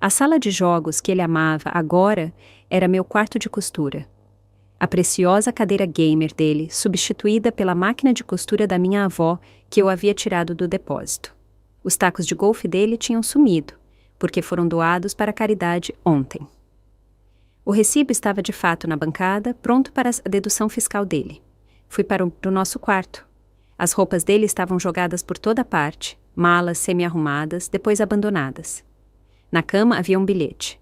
A sala de jogos que ele amava agora era meu quarto de costura. A preciosa cadeira gamer dele, substituída pela máquina de costura da minha avó, que eu havia tirado do depósito. Os tacos de golfe dele tinham sumido, porque foram doados para a caridade ontem. O recibo estava de fato na bancada, pronto para a dedução fiscal dele. Fui para o nosso quarto. As roupas dele estavam jogadas por toda parte, malas semi-arrumadas, depois abandonadas. Na cama havia um bilhete.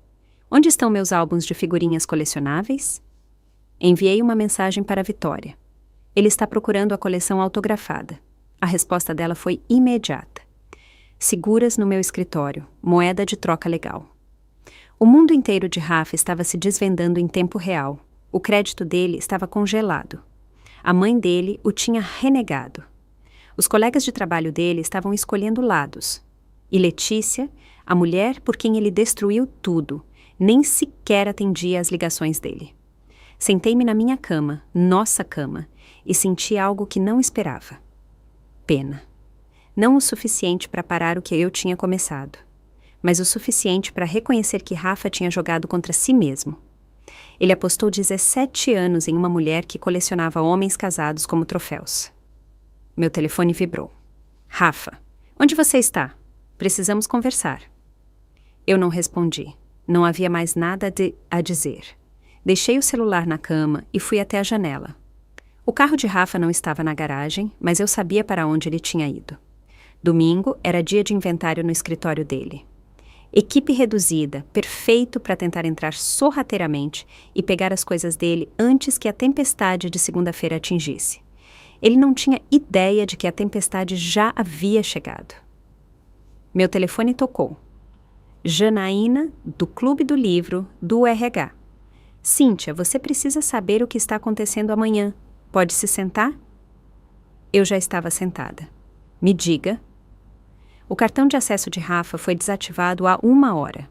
Onde estão meus álbuns de figurinhas colecionáveis? Enviei uma mensagem para Vitória. Ele está procurando a coleção autografada. A resposta dela foi imediata. Seguras no meu escritório, moeda de troca legal. O mundo inteiro de Rafa estava se desvendando em tempo real. O crédito dele estava congelado. A mãe dele o tinha renegado. Os colegas de trabalho dele estavam escolhendo lados. E Letícia, a mulher por quem ele destruiu tudo, nem sequer atendia às ligações dele. Sentei-me na minha cama, nossa cama, e senti algo que não esperava. Pena. Não o suficiente para parar o que eu tinha começado, mas o suficiente para reconhecer que Rafa tinha jogado contra si mesmo. Ele apostou 17 anos em uma mulher que colecionava homens casados como troféus. Meu telefone vibrou. Rafa, onde você está? Precisamos conversar. Eu não respondi. Não havia mais nada a dizer. Deixei o celular na cama e fui até a janela. O carro de Rafa não estava na garagem, mas eu sabia para onde ele tinha ido. Domingo era dia de inventário no escritório dele. Equipe reduzida, perfeito para tentar entrar sorrateiramente e pegar as coisas dele antes que a tempestade de segunda-feira atingisse. Ele não tinha ideia de que a tempestade já havia chegado. Meu telefone tocou. Janaína, do Clube do Livro, do RH. Cíntia, você precisa saber o que está acontecendo amanhã. Pode se sentar? Eu já estava sentada. Me diga. O cartão de acesso de Rafa foi desativado há 1 hora.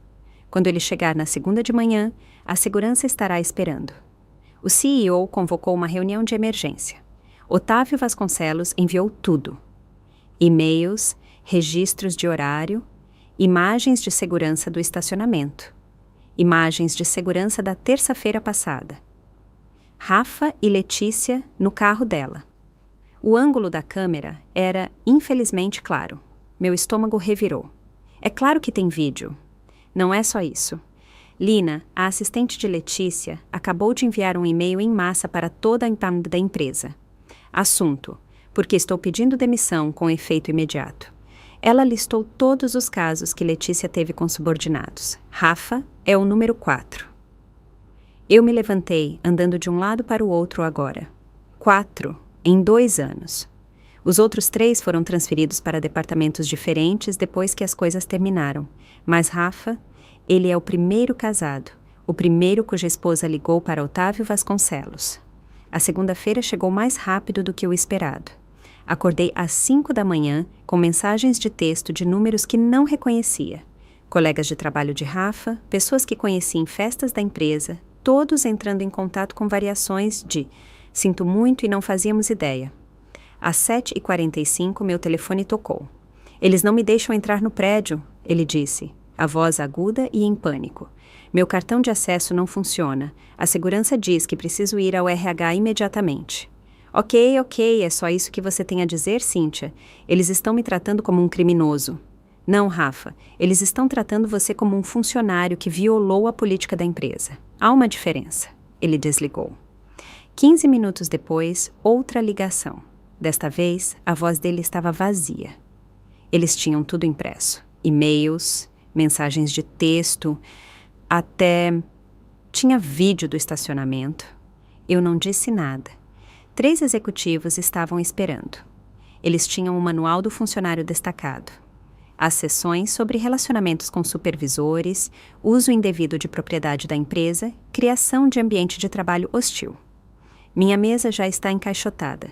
Quando ele chegar na segunda de manhã, a segurança estará esperando. O CEO convocou uma reunião de emergência. Otávio Vasconcelos enviou tudo. E-mails, registros de horário, imagens de segurança do estacionamento, imagens de segurança da terça-feira passada. Rafa e Letícia no carro dela. O ângulo da câmera era, infelizmente, claro. Meu estômago revirou. É claro que tem vídeo. Não é só isso. Lina, a assistente de Letícia, acabou de enviar um e-mail em massa para toda a da empresa. Assunto: porque estou pedindo demissão com efeito imediato. Ela listou todos os casos que Letícia teve com subordinados. Rafa é o número 4. Eu me levantei, andando de um lado para o outro agora. 4 em 2 anos. Os outros 3 foram transferidos para departamentos diferentes depois que as coisas terminaram. Mas Rafa, ele é o primeiro casado, o primeiro cuja esposa ligou para Otávio Vasconcelos. A segunda-feira chegou mais rápido do que o esperado. Acordei às 5 da manhã com mensagens de texto de números que não reconhecia. Colegas de trabalho de Rafa, pessoas que conheci em festas da empresa, todos entrando em contato com variações de "sinto muito e não fazíamos ideia". Às 7h45, meu telefone tocou. Eles não me deixam entrar no prédio, ele disse, a voz aguda e em pânico. Meu cartão de acesso não funciona. A segurança diz que preciso ir ao RH imediatamente. Ok, é só isso que você tem a dizer, Cíntia? Eles estão me tratando como um criminoso. Não, Rafa, eles estão tratando você como um funcionário que violou a política da empresa. Há uma diferença. Ele desligou. 15 minutos depois, outra ligação. Desta vez, a voz dele estava vazia. Eles tinham tudo impresso. E-mails, mensagens de texto, até tinha vídeo do estacionamento. Eu não disse nada. 3 executivos estavam esperando. Eles tinham o manual do funcionário destacado. As sessões sobre relacionamentos com supervisores, uso indevido de propriedade da empresa, criação de ambiente de trabalho hostil. Minha mesa já está encaixotada.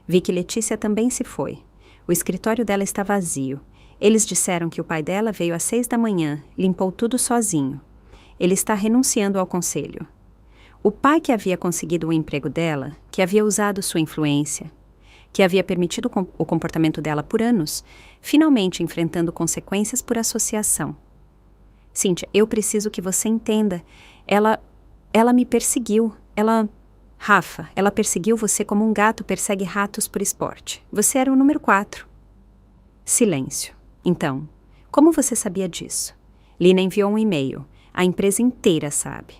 Vi que Letícia também se foi. O escritório dela está vazio. Eles disseram que o pai dela veio às 6 da manhã, limpou tudo sozinho. Ele está renunciando ao conselho. O pai que havia conseguido o emprego dela, que havia usado sua influência, que havia permitido o comportamento dela por anos, finalmente enfrentando consequências por associação. Cíntia, eu preciso que você entenda. Ela me perseguiu. Rafa, ela perseguiu você como um gato persegue ratos por esporte. Você era o número 4. Silêncio. Então, como você sabia disso? Lina enviou um e-mail. A empresa inteira sabe.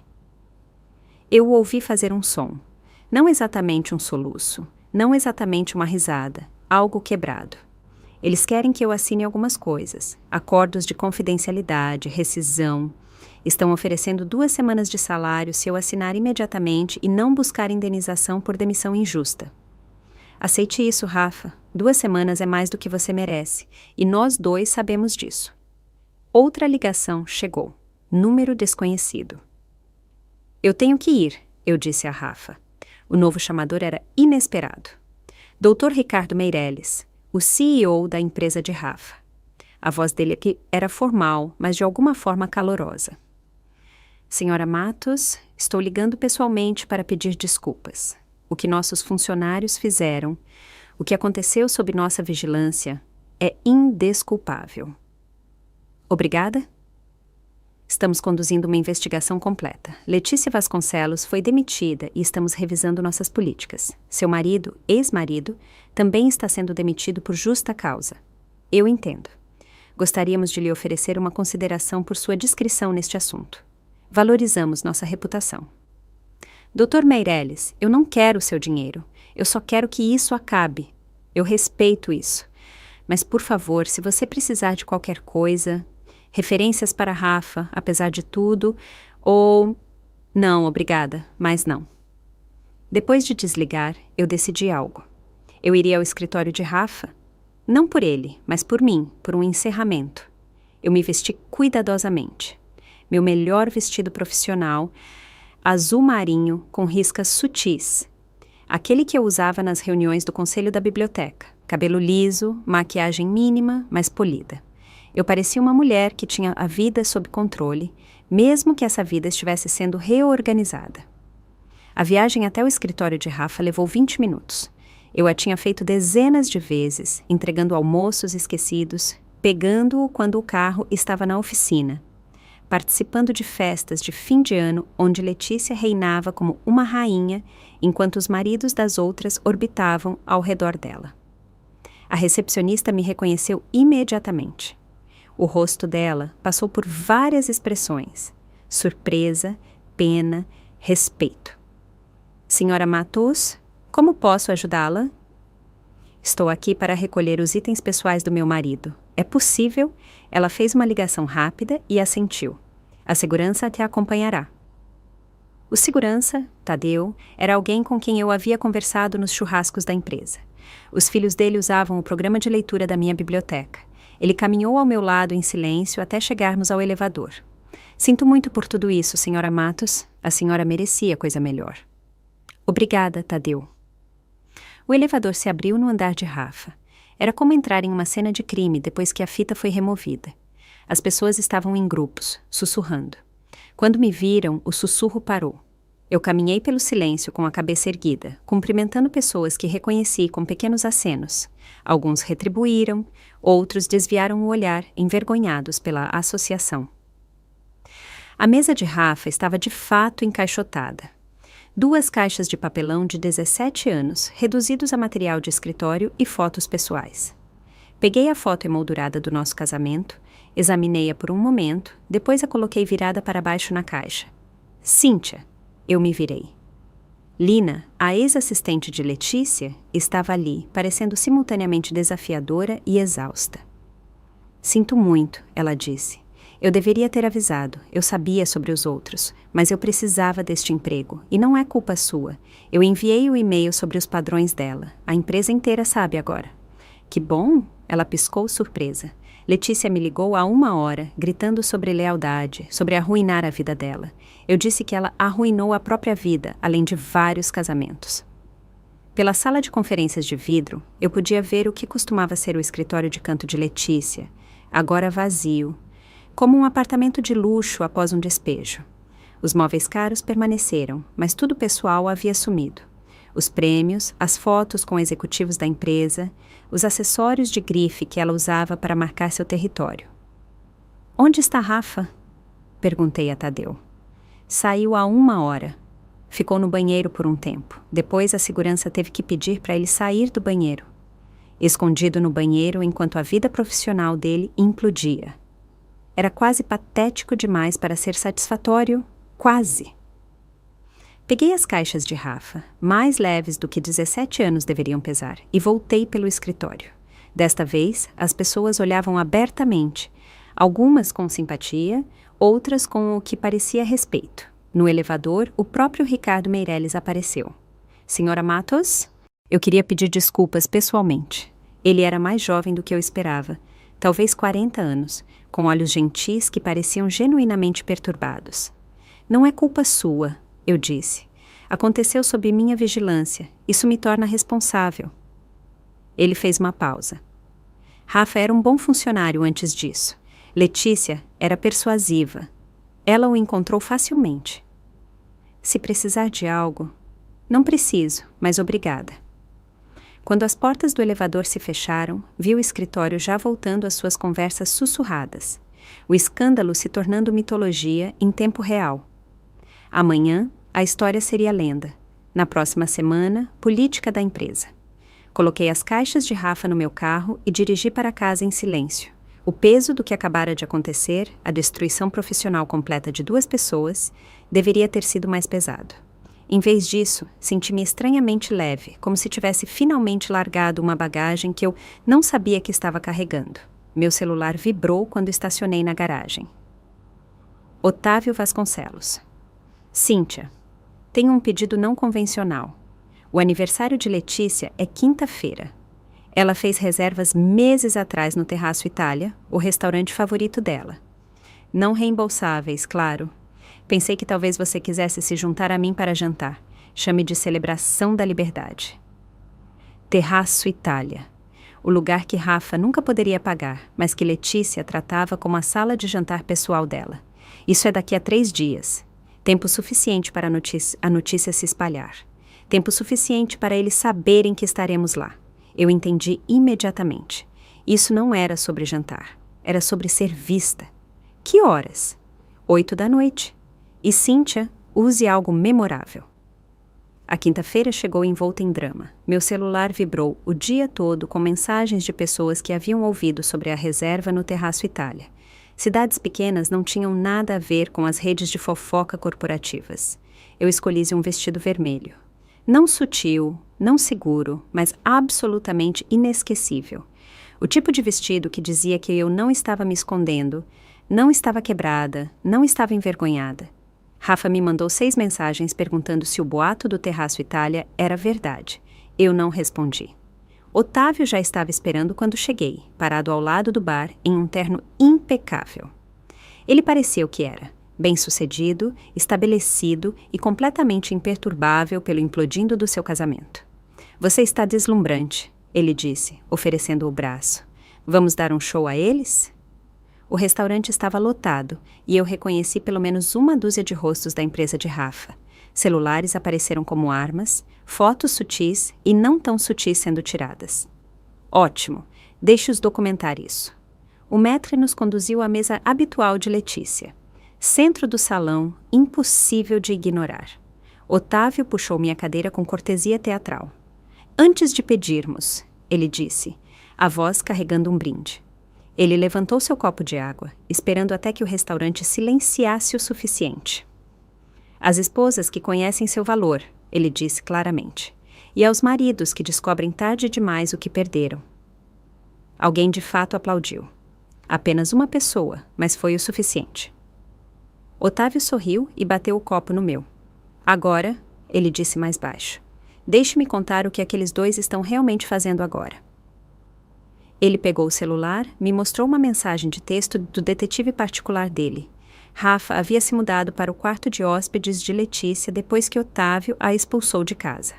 Eu o ouvi fazer um som. Não exatamente um soluço. Não exatamente uma risada. Algo quebrado. Eles querem que eu assine algumas coisas. Acordos de confidencialidade, rescisão. Estão oferecendo 2 semanas de salário se eu assinar imediatamente e não buscar indenização por demissão injusta. Aceite isso, Rafa. 2 semanas é mais do que você merece, e nós 2 sabemos disso. Outra ligação chegou. Número desconhecido. Eu tenho que ir, eu disse a Rafa. O novo chamador era inesperado. Dr. Ricardo Meirelles, o CEO da empresa de Rafa. A voz dele aqui era formal, mas de alguma forma calorosa. Senhora Matos, estou ligando pessoalmente para pedir desculpas. O que nossos funcionários fizeram, o que aconteceu sob nossa vigilância, é indesculpável. Obrigada? Estamos conduzindo uma investigação completa. Letícia Vasconcelos foi demitida e estamos revisando nossas políticas. Seu marido, ex-marido, também está sendo demitido por justa causa. Eu entendo. Gostaríamos de lhe oferecer uma consideração por sua discrição neste assunto. Valorizamos nossa reputação. Dr. Meirelles, eu não quero o seu dinheiro. Eu só quero que isso acabe. Eu respeito isso. Mas, por favor, se você precisar de qualquer coisa, referências para Rafa, apesar de tudo, ou... Não, obrigada, mas não. Depois de desligar, eu decidi algo. Eu iria ao escritório de Rafa, não por ele, mas por mim, por um encerramento. Eu me vesti cuidadosamente. Meu melhor vestido profissional, azul marinho com riscas sutis. Aquele que eu usava nas reuniões do conselho da biblioteca. Cabelo liso, maquiagem mínima, mas polida. Eu parecia uma mulher que tinha a vida sob controle, mesmo que essa vida estivesse sendo reorganizada. A viagem até o escritório de Rafa levou 20 minutos. Eu a tinha feito dezenas de vezes, entregando almoços esquecidos, pegando-o quando o carro estava na oficina, participando de festas de fim de ano onde Letícia reinava como uma rainha, enquanto os maridos das outras orbitavam ao redor dela. A recepcionista me reconheceu imediatamente. O rosto dela passou por várias expressões: surpresa, pena, respeito. Senhora Matos, como posso ajudá-la? Estou aqui para recolher os itens pessoais do meu marido. É possível? Ela fez uma ligação rápida e assentiu. A segurança te acompanhará. O segurança, Tadeu, era alguém com quem eu havia conversado nos churrascos da empresa. Os filhos dele usavam o programa de leitura da minha biblioteca. Ele caminhou ao meu lado em silêncio até chegarmos ao elevador. Sinto muito por tudo isso, senhora Matos. A senhora merecia coisa melhor. Obrigada, Tadeu. O elevador se abriu no andar de Rafa. Era como entrar em uma cena de crime depois que a fita foi removida. As pessoas estavam em grupos, sussurrando. Quando me viram, o sussurro parou. Eu caminhei pelo silêncio com a cabeça erguida, cumprimentando pessoas que reconheci com pequenos acenos. Alguns retribuíram, outros desviaram o olhar, envergonhados pela associação. A mesa de Rafa estava de fato encaixotada. 2 caixas de papelão de 17 anos, reduzidos a material de escritório e fotos pessoais. Peguei a foto emoldurada do nosso casamento, examinei-a por um momento, depois a coloquei virada para baixo na caixa. Cíntia, eu me virei. Lina, a ex-assistente de Letícia, estava ali, parecendo simultaneamente desafiadora e exausta. Sinto muito, ela disse. Eu deveria ter avisado, eu sabia sobre os outros, mas eu precisava deste emprego, e não é culpa sua. Eu enviei o e-mail sobre os padrões dela, a empresa inteira sabe agora. Que bom, ela piscou surpresa. Letícia me ligou há 1 hora, gritando sobre lealdade, sobre arruinar a vida dela. Eu disse que ela arruinou a própria vida, além de vários casamentos. Pela sala de conferências de vidro, eu podia ver o que costumava ser o escritório de canto de Letícia, agora vazio, como um apartamento de luxo após um despejo. Os móveis caros permaneceram, mas tudo pessoal havia sumido. Os prêmios, as fotos com executivos da empresa, os acessórios de grife que ela usava para marcar seu território. Onde está Rafa? Perguntei a Tadeu. Saiu há 1 hora. Ficou no banheiro por um tempo. Depois a segurança teve que pedir para ele sair do banheiro. Escondido no banheiro enquanto a vida profissional dele implodia. Era quase patético demais para ser satisfatório. Quase. Peguei as caixas de Rafa, mais leves do que 17 anos deveriam pesar, e voltei pelo escritório. Desta vez, as pessoas olhavam abertamente, algumas com simpatia, outras com o que parecia respeito. No elevador, o próprio Ricardo Meirelles apareceu. Senhora Matos? Eu queria pedir desculpas pessoalmente. Ele era mais jovem do que eu esperava, talvez 40 anos, com olhos gentis que pareciam genuinamente perturbados. Não é culpa sua, eu disse. Aconteceu sob minha vigilância. Isso me torna responsável. Ele fez uma pausa. Rafa era um bom funcionário antes disso. Letícia era persuasiva. Ela o encontrou facilmente. Se precisar de algo... Não preciso, mas obrigada. Quando as portas do elevador se fecharam, vi o escritório já voltando às suas conversas sussurradas. O escândalo se tornando mitologia em tempo real. Amanhã, a história seria lenda. Na próxima semana, política da empresa. Coloquei as caixas de Rafa no meu carro e dirigi para casa em silêncio. O peso do que acabara de acontecer, a destruição profissional completa de 2 pessoas, deveria ter sido mais pesado. Em vez disso, senti-me estranhamente leve, como se tivesse finalmente largado uma bagagem que eu não sabia que estava carregando. Meu celular vibrou quando estacionei na garagem. Otávio Vasconcelos. Cíntia, tenho um pedido não convencional. O aniversário de Letícia é quinta-feira. Ela fez reservas meses atrás no Terraço Itália, o restaurante favorito dela. Não reembolsáveis, claro. Pensei que talvez você quisesse se juntar a mim para jantar. Chame de celebração da liberdade. Terraço Itália. O lugar que Rafa nunca poderia pagar, mas que Letícia tratava como a sala de jantar pessoal dela. Isso é daqui a 3 dias. Tempo suficiente para a notícia se espalhar. Tempo suficiente para eles saberem que estaremos lá. Eu entendi imediatamente. Isso não era sobre jantar. Era sobre ser vista. Que horas? 8 da noite. E Cíntia, use algo memorável. A quinta-feira chegou envolta em drama. Meu celular vibrou o dia todo com mensagens de pessoas que haviam ouvido sobre a reserva no Terraço Itália. Cidades pequenas não tinham nada a ver com as redes de fofoca corporativas. Eu escolhi um vestido vermelho. Não sutil, não seguro, mas absolutamente inesquecível. O tipo de vestido que dizia que eu não estava me escondendo, não estava quebrada, não estava envergonhada. Rafa me mandou 6 mensagens perguntando se o boato do Terraço Itália era verdade. Eu não respondi. Otávio já estava esperando quando cheguei, parado ao lado do bar, em um terno impecável. Ele parecia o que era, bem-sucedido, estabelecido e completamente imperturbável pelo implodindo do seu casamento. Você está deslumbrante, ele disse, oferecendo o braço. Vamos dar um show a eles? O restaurante estava lotado e eu reconheci pelo menos 1 dúzia de rostos da empresa de Rafa. Celulares apareceram como armas, fotos sutis e não tão sutis sendo tiradas. Ótimo, deixe-os documentar isso. O maître nos conduziu à mesa habitual de Letícia. Centro do salão, impossível de ignorar. Otávio puxou minha cadeira com cortesia teatral. Antes de pedirmos, ele disse, a voz carregando um brinde. Ele levantou seu copo de água, esperando até que o restaurante silenciasse o suficiente. Às esposas que conhecem seu valor, ele disse claramente, e aos maridos que descobrem tarde demais o que perderam. Alguém de fato aplaudiu. Apenas uma pessoa, mas foi o suficiente. Otávio sorriu e bateu o copo no meu. Agora, ele disse mais baixo, deixe-me contar o que aqueles 2 estão realmente fazendo agora. Ele pegou o celular, me mostrou uma mensagem de texto do detetive particular dele. Rafa havia se mudado para o quarto de hóspedes de Letícia depois que Otávio a expulsou de casa.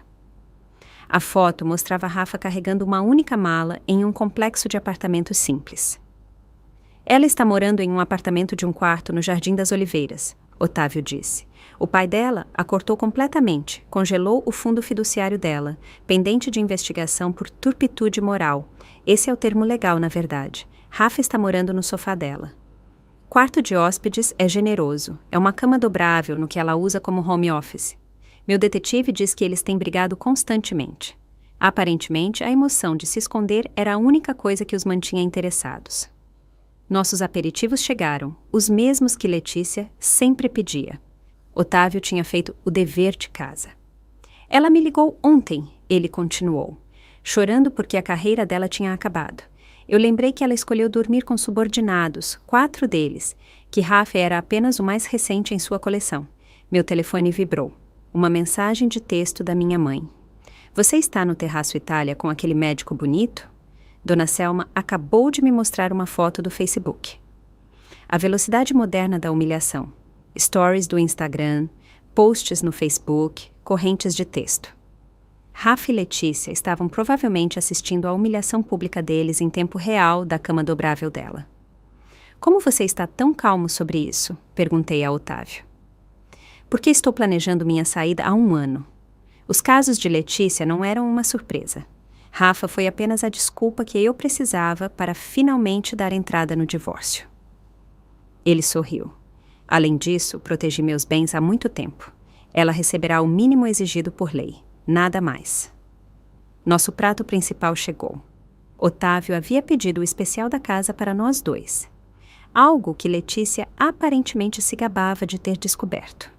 A foto mostrava Rafa carregando uma única mala em um complexo de apartamentos simples. Ela está morando em um apartamento de 1 quarto no Jardim das Oliveiras, Otávio disse. O pai dela a cortou completamente, congelou o fundo fiduciário dela, pendente de investigação por turpitude moral. Esse é o termo legal, na verdade. Rafa está morando no sofá dela. Quarto de hóspedes é generoso. É uma cama dobrável no que ela usa como home office. Meu detetive diz que eles têm brigado constantemente. Aparentemente, a emoção de se esconder era a única coisa que os mantinha interessados. Nossos aperitivos chegaram, os mesmos que Letícia sempre pedia. Otávio tinha feito o dever de casa. Ela me ligou ontem, ele continuou, chorando porque a carreira dela tinha acabado. Eu lembrei que ela escolheu dormir com subordinados, 4 deles, que Rafa era apenas o mais recente em sua coleção. Meu telefone vibrou. Uma mensagem de texto da minha mãe. Você está no Terraço Itália com aquele médico bonito? Dona Selma acabou de me mostrar uma foto do Facebook. A velocidade moderna da humilhação. Stories do Instagram, posts no Facebook, correntes de texto. Rafa e Letícia estavam provavelmente assistindo à humilhação pública deles em tempo real da cama dobrável dela. Como você está tão calmo sobre isso? Perguntei a Otávio. Porque estou planejando minha saída há 1 ano. Os casos de Letícia não eram uma surpresa. Rafa foi apenas a desculpa que eu precisava para finalmente dar entrada no divórcio. Ele sorriu. Além disso, protegi meus bens há muito tempo. Ela receberá o mínimo exigido por lei. Nada mais. Nosso prato principal chegou. Otávio havia pedido o especial da casa para nós 2. Algo que Letícia aparentemente se gabava de ter descoberto.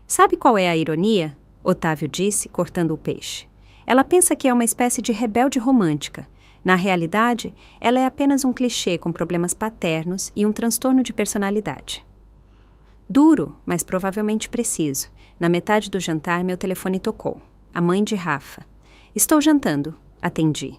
Sabe qual é a ironia? Otávio disse, cortando o peixe. Ela pensa que é uma espécie de rebelde romântica. Na realidade, ela é apenas um clichê com problemas paternos e um transtorno de personalidade. Duro, mas provavelmente preciso. Na metade do jantar, meu telefone tocou. A mãe de Rafa. Estou jantando. Atendi.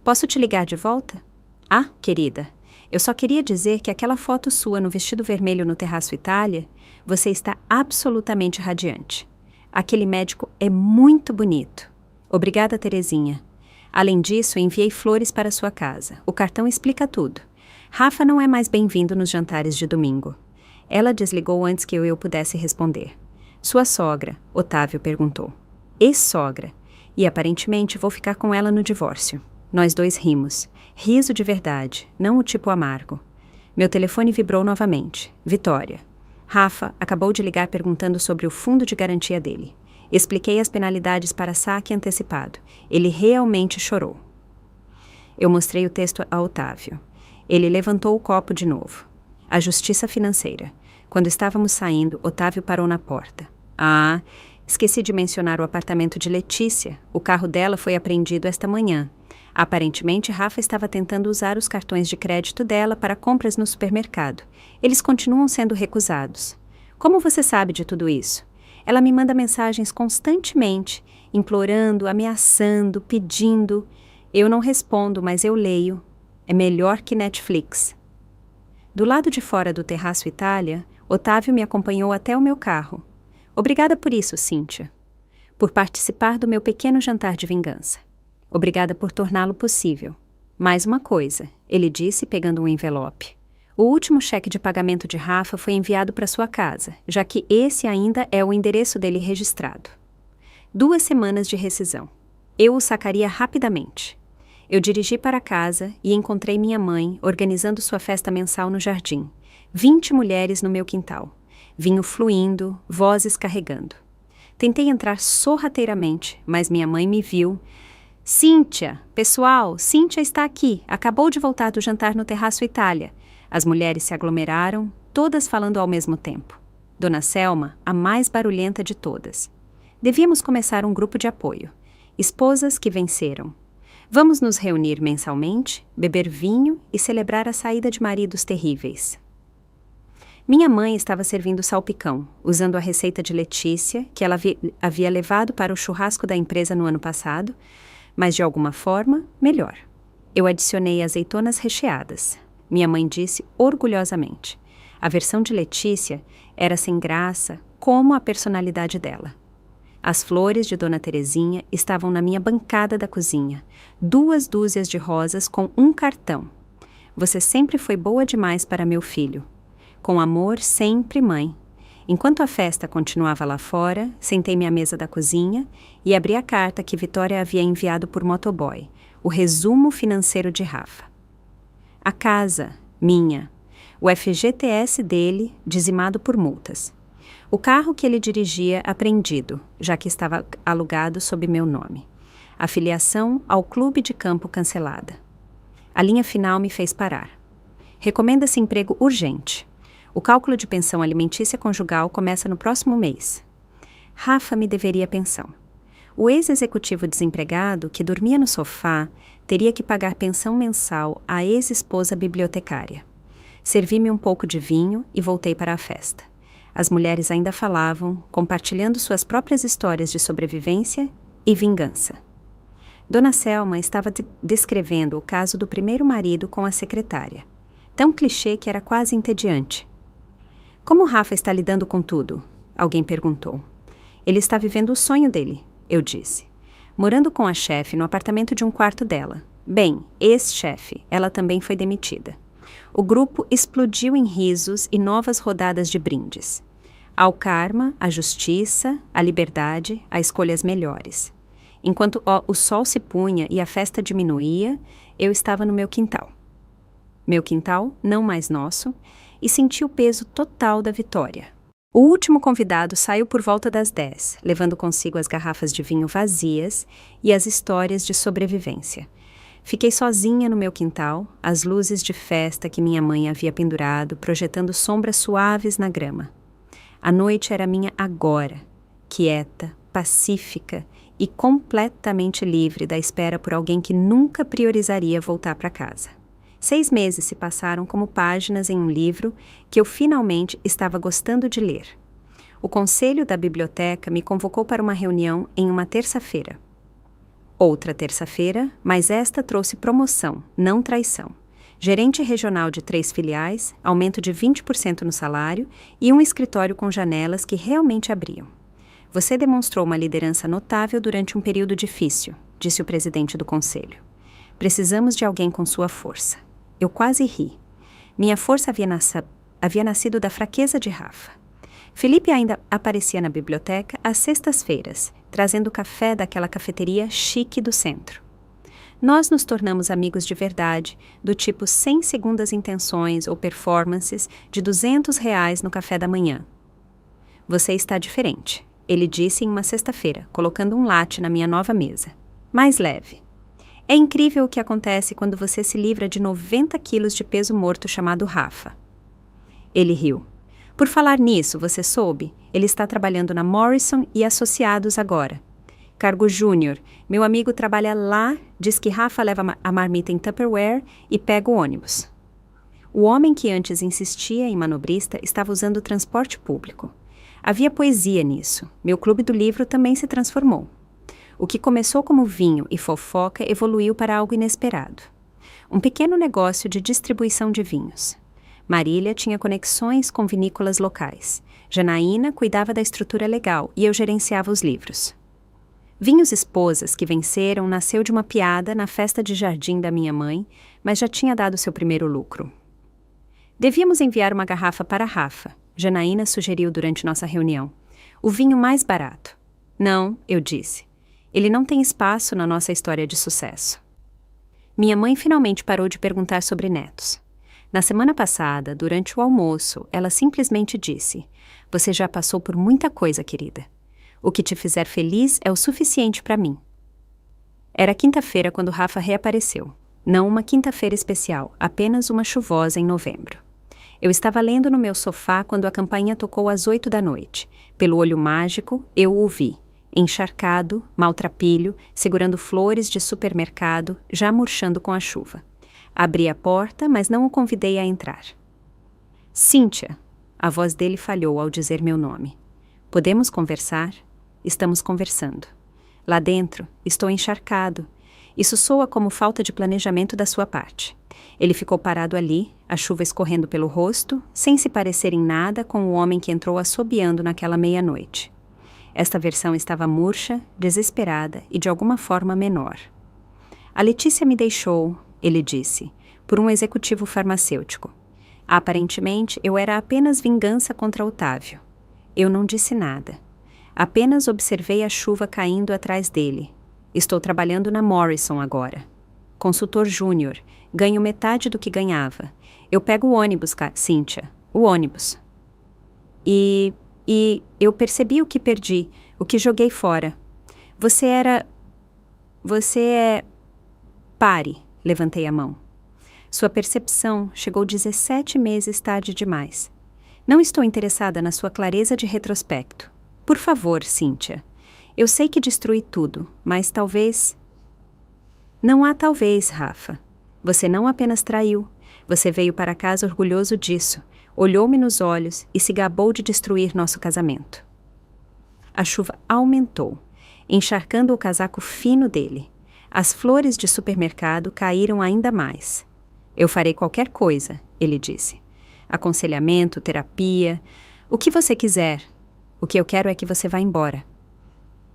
Posso te ligar de volta? Ah, querida. Eu só queria dizer que aquela foto sua no vestido vermelho no Terraço Itália, você está absolutamente radiante. Aquele médico é muito bonito. Obrigada, Terezinha. Além disso, enviei flores para sua casa. O cartão explica tudo. Rafa não é mais bem-vindo nos jantares de domingo. Ela desligou antes que eu pudesse responder. Sua sogra, Otávio perguntou. Ex-sogra. E aparentemente vou ficar com ela no divórcio. Nós 2 rimos. Riso de verdade, não o tipo amargo. Meu telefone vibrou novamente. Vitória. Rafa acabou de ligar perguntando sobre o fundo de garantia dele. Expliquei as penalidades para saque antecipado. Ele realmente chorou. Eu mostrei o texto a Otávio. Ele levantou o copo de novo. A justiça financeira. Quando estávamos saindo, Otávio parou na porta. Ah, esqueci de mencionar o apartamento de Letícia. O carro dela foi apreendido esta manhã. Aparentemente, Rafa estava tentando usar os cartões de crédito dela para compras no supermercado. Eles continuam sendo recusados. Como você sabe de tudo isso? Ela me manda mensagens constantemente, implorando, ameaçando, pedindo. Eu não respondo, mas eu leio. É melhor que Netflix. Do lado de fora do Terraço Itália, Otávio me acompanhou até o meu carro. Obrigada por isso, Cíntia. Por participar do meu pequeno jantar de vingança. Obrigada por torná-lo possível. Mais uma coisa, ele disse pegando um envelope. O último cheque de pagamento de Rafa foi enviado para sua casa, já que esse ainda é o endereço dele registrado. 2 semanas de rescisão. Eu o sacaria rapidamente. Eu dirigi para casa e encontrei minha mãe organizando sua festa mensal no jardim. 20 mulheres no meu quintal. Vinho fluindo, vozes carregando. Tentei entrar sorrateiramente, mas minha mãe me viu. Cíntia, pessoal, Cíntia está aqui. Acabou de voltar do jantar no Terraço Itália. As mulheres se aglomeraram, todas falando ao mesmo tempo. Dona Selma, a mais barulhenta de todas. Devíamos começar um grupo de apoio. Esposas que venceram. Vamos nos reunir mensalmente, beber vinho e celebrar a saída de maridos terríveis. Minha mãe estava servindo salpicão, usando a receita de Letícia, que ela havia levado para o churrasco da empresa no ano passado, mas de alguma forma, melhor. Eu adicionei azeitonas recheadas. Minha mãe disse orgulhosamente. A versão de Letícia era sem graça, como a personalidade dela. As flores de Dona Terezinha estavam na minha bancada da cozinha. 2 dúzias de rosas com um cartão. Você sempre foi boa demais para meu filho. Com amor, sempre, mãe. Enquanto a festa continuava lá fora, sentei-me à mesa da cozinha e abri a carta que Vitória havia enviado por motoboy, o resumo financeiro de Rafa. A casa, minha. O FGTS dele, dizimado por multas. O carro que ele dirigia, apreendido, já que estava alugado sob meu nome. A filiação ao clube de campo cancelada. A linha final me fez parar. Recomenda-se emprego urgente. O cálculo de pensão alimentícia conjugal começa no próximo mês. Rafa me deveria pensão. O ex-executivo desempregado, que dormia no sofá, teria que pagar pensão mensal à ex-esposa bibliotecária. Servi-me um pouco de vinho e voltei para a festa. As mulheres ainda falavam, compartilhando suas próprias histórias de sobrevivência e vingança. Dona Selma estava descrevendo o caso do primeiro marido com a secretária. Tão clichê que era quase entediante. Como Rafa está lidando com tudo? Alguém perguntou. Ele está vivendo o sonho dele, eu disse. Morando com a chefe no apartamento de um quarto dela. Bem, ex-chefe, ela também foi demitida. O grupo explodiu em risos e novas rodadas de brindes. Ao karma, à justiça, à liberdade, a escolhas melhores. Enquanto o sol se punha e a festa diminuía, eu estava no meu quintal. Meu quintal, não mais nosso, e senti o peso total da vitória. O último convidado saiu por volta das 10, levando consigo as garrafas de vinho vazias e as histórias de sobrevivência. Fiquei sozinha no meu quintal, as luzes de festa que minha mãe havia pendurado, projetando sombras suaves na grama. A noite era minha agora, quieta, pacífica e completamente livre da espera por alguém que nunca priorizaria voltar para casa. 6 meses se passaram como páginas em um livro que eu finalmente estava gostando de ler. O conselho da biblioteca me convocou para uma reunião em uma terça-feira. Outra terça-feira, mas esta trouxe promoção, não traição. Gerente regional de 3 filiais, aumento de 20% no salário e um escritório com janelas que realmente abriam. Você demonstrou uma liderança notável durante um período difícil, disse o presidente do conselho. Precisamos de alguém com sua força. Eu quase ri. Minha força havia nascido da fraqueza de Rafa. Felipe ainda aparecia na biblioteca às sextas-feiras, trazendo café daquela cafeteria chique do centro. Nós nos tornamos amigos de verdade, do tipo sem segundas intenções ou performances de R$ 200 no café da manhã. Você está diferente, ele disse em uma sexta-feira, colocando um latte na minha nova mesa. Mais leve. É incrível o que acontece quando você se livra de 90 quilos de peso morto chamado Rafa. Ele riu. Por falar nisso, você soube? Ele está trabalhando na Morrison e Associados agora. Cargo júnior. Meu amigo trabalha lá, diz que Rafa leva a marmita em Tupperware e pega o ônibus. O homem que antes insistia em manobrista estava usando o transporte público. Havia poesia nisso. Meu clube do livro também se transformou. O que começou como vinho e fofoca evoluiu para algo inesperado. Um pequeno negócio de distribuição de vinhos. Marília tinha conexões com vinícolas locais. Janaína cuidava da estrutura legal e eu gerenciava os livros. Vinhos Esposas, que venceram, nasceu de uma piada na festa de jardim da minha mãe, mas já tinha dado seu primeiro lucro. Devíamos enviar uma garrafa para Rafa, Janaína sugeriu durante nossa reunião. O vinho mais barato. Não, eu disse. Ele não tem espaço na nossa história de sucesso. Minha mãe finalmente parou de perguntar sobre netos. Na semana passada, durante o almoço, ela simplesmente disse: "Você já passou por muita coisa, querida. O que te fizer feliz é o suficiente para mim." Era quinta-feira quando Rafa reapareceu. Não uma quinta-feira especial, apenas uma chuvosa em novembro. Eu estava lendo no meu sofá quando a campainha tocou às 8 da noite. Pelo olho mágico, eu o vi. Encharcado, maltrapilho, segurando flores de supermercado, já murchando com a chuva. Abri a porta, mas não o convidei a entrar. Cíntia, a voz dele falhou ao dizer meu nome. Podemos conversar? Estamos conversando. Lá dentro, estou encharcado. Isso soa como falta de planejamento da sua parte. Ele ficou parado ali, a chuva escorrendo pelo rosto, sem se parecer em nada com o homem que entrou assobiando naquela meia-noite. Esta versão estava murcha, desesperada e de alguma forma menor. A Letícia me deixou, ele disse, por um executivo farmacêutico. Aparentemente, eu era apenas vingança contra Otávio. Eu não disse nada. Apenas observei a chuva caindo atrás dele. Estou trabalhando na Morrison agora. Consultor júnior. Ganho metade do que ganhava. Eu pego o ônibus, Cíntia. O ônibus. E eu percebi o que perdi, o que joguei fora. Você é... Pare, levantei a mão. Sua percepção chegou 17 meses tarde demais. Não estou interessada na sua clareza de retrospecto. Por favor, Cíntia. Eu sei que destruí tudo, mas talvez... Não há talvez, Rafa. Você não apenas traiu. Você veio para casa orgulhoso disso, olhou-me nos olhos e se gabou de destruir nosso casamento. A chuva aumentou, encharcando o casaco fino dele. As flores de supermercado caíram ainda mais. Eu farei qualquer coisa, ele disse. Aconselhamento, terapia, o que você quiser. O que eu quero é que você vá embora.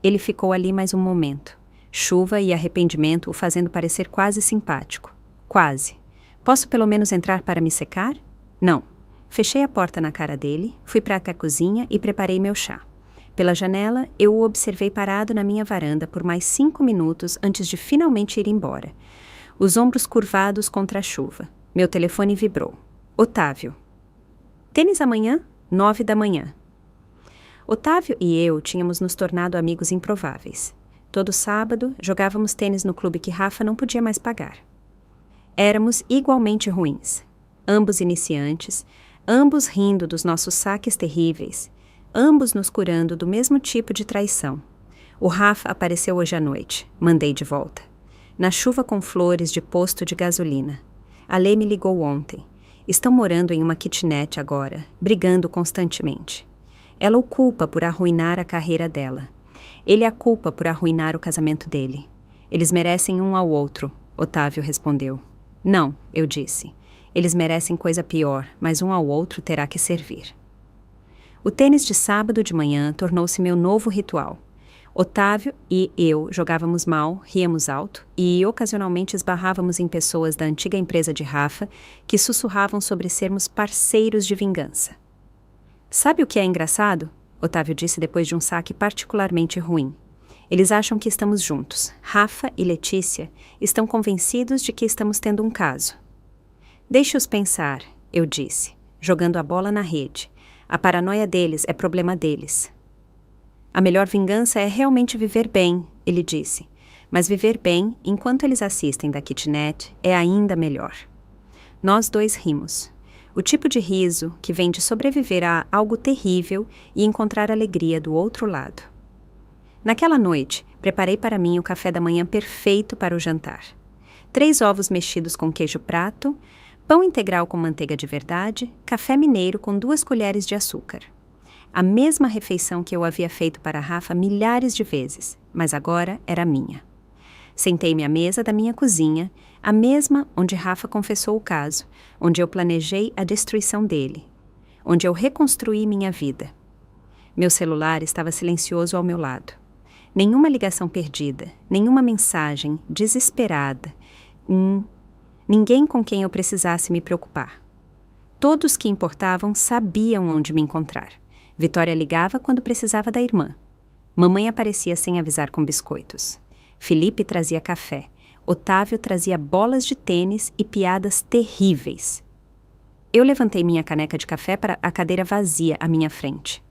Ele ficou ali mais um momento. Chuva e arrependimento o fazendo parecer quase simpático. Quase. Posso pelo menos entrar para me secar? Não. Fechei a porta na cara dele, fui para a cozinha e preparei meu chá. Pela janela, eu o observei parado na minha varanda por mais 5 minutos antes de finalmente ir embora. Os ombros curvados contra a chuva. Meu telefone vibrou. Otávio. Tênis amanhã? 9 da manhã. Otávio e eu tínhamos nos tornado amigos improváveis. Todo sábado, jogávamos tênis no clube que Rafa não podia mais pagar. Éramos igualmente ruins. Ambos iniciantes, ambos rindo dos nossos saques terríveis, ambos nos curando do mesmo tipo de traição. O Rafa apareceu hoje à noite. Mandei de volta. Na chuva com flores de posto de gasolina. A Lê me ligou ontem. Estão morando em uma kitnet agora, brigando constantemente. Ela o culpa por arruinar a carreira dela. Ele a culpa por arruinar o casamento dele. Eles merecem um ao outro, Otávio respondeu. Não, eu disse. Eles merecem coisa pior, mas um ao outro terá que servir. O tênis de sábado de manhã tornou-se meu novo ritual. Otávio e eu jogávamos mal, ríamos alto e ocasionalmente esbarrávamos em pessoas da antiga empresa de Rafa que sussurravam sobre sermos parceiros de vingança. Sabe o que é engraçado? Otávio disse depois de um saque particularmente ruim. Eles acham que estamos juntos. Rafa e Letícia estão convencidos de que estamos tendo um caso. Deixe-os pensar, eu disse, jogando a bola na rede. A paranoia deles é problema deles. A melhor vingança é realmente viver bem, ele disse. Mas viver bem, enquanto eles assistem da kitnet, é ainda melhor. Nós dois rimos. O tipo de riso que vem de sobreviver a algo terrível e encontrar alegria do outro lado. Naquela noite, preparei para mim o café da manhã perfeito para o jantar. 3 ovos mexidos com queijo prato, pão integral com manteiga de verdade, café mineiro com 2 colheres de açúcar. A mesma refeição que eu havia feito para Rafa milhares de vezes, mas agora era minha. Sentei-me à mesa da minha cozinha, a mesma onde Rafa confessou o caso, onde eu planejei a destruição dele, onde eu reconstruí minha vida. Meu celular estava silencioso ao meu lado. Nenhuma ligação perdida, nenhuma mensagem desesperada, ninguém com quem eu precisasse me preocupar. Todos que importavam sabiam onde me encontrar. Vitória ligava quando precisava da irmã. Mamãe aparecia sem avisar com biscoitos. Felipe trazia café. Otávio trazia bolas de tênis e piadas terríveis. Eu levantei minha caneca de café para a cadeira vazia à minha frente.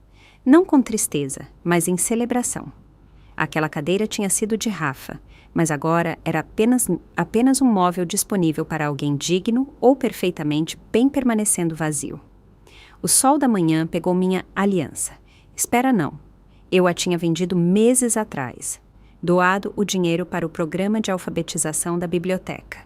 Não com tristeza, mas em celebração. Aquela cadeira tinha sido de Rafa, mas agora era apenas um móvel disponível para alguém digno ou perfeitamente bem permanecendo vazio. O sol da manhã pegou minha aliança. Espera não. Eu a tinha vendido meses atrás. Doado o dinheiro para o programa de alfabetização da biblioteca.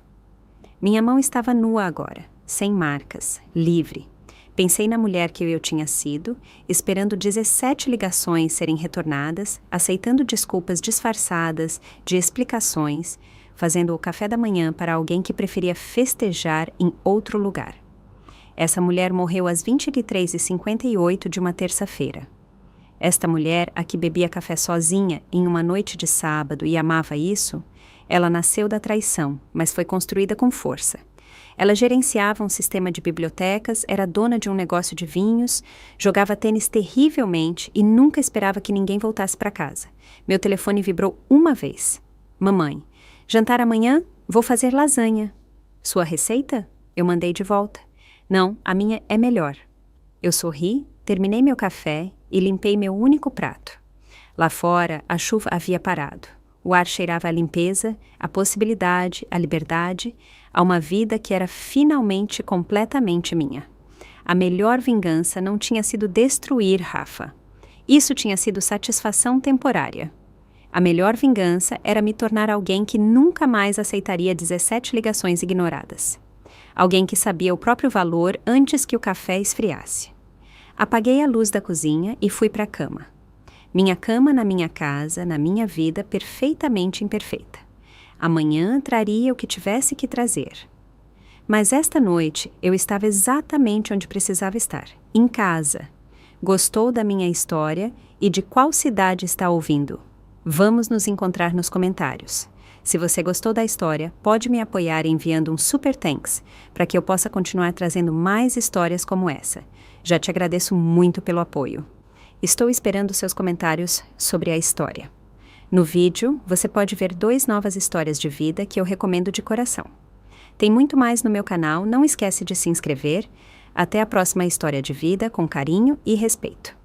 Minha mão estava nua agora, sem marcas, livre. Pensei na mulher que eu tinha sido, esperando 17 ligações serem retornadas, aceitando desculpas disfarçadas de explicações, fazendo o café da manhã para alguém que preferia festejar em outro lugar. Essa mulher morreu às 23h58 de uma terça-feira. Esta mulher, a que bebia café sozinha em uma noite de sábado e amava isso, ela nasceu da traição, mas foi construída com força. Ela gerenciava um sistema de bibliotecas, era dona de um negócio de vinhos, jogava tênis terrivelmente e nunca esperava que ninguém voltasse para casa. Meu telefone vibrou uma vez. Mamãe, jantar amanhã? Vou fazer lasanha. Sua receita? Eu mandei de volta. Não, a minha é melhor. Eu sorri, terminei meu café e limpei meu único prato. Lá fora, a chuva havia parado. O ar cheirava a limpeza, a possibilidade, a liberdade, a uma vida que era finalmente completamente minha. A melhor vingança não tinha sido destruir Rafa. Isso tinha sido satisfação temporária. A melhor vingança era me tornar alguém que nunca mais aceitaria 17 ligações ignoradas. Alguém que sabia o próprio valor antes que o café esfriasse. Apaguei a luz da cozinha e fui para a cama. Minha cama na minha casa, na minha vida, perfeitamente imperfeita. Amanhã traria o que tivesse que trazer. Mas esta noite eu estava exatamente onde precisava estar, em casa. Gostou da minha história e de qual cidade está ouvindo? Vamos nos encontrar nos comentários. Se você gostou da história, pode me apoiar enviando um super thanks para que eu possa continuar trazendo mais histórias como essa. Já te agradeço muito pelo apoio. Estou esperando seus comentários sobre a história. No vídeo, você pode ver 2 novas histórias de vida que eu recomendo de coração. Tem muito mais no meu canal, não esquece de se inscrever. Até a próxima história de vida com carinho e respeito.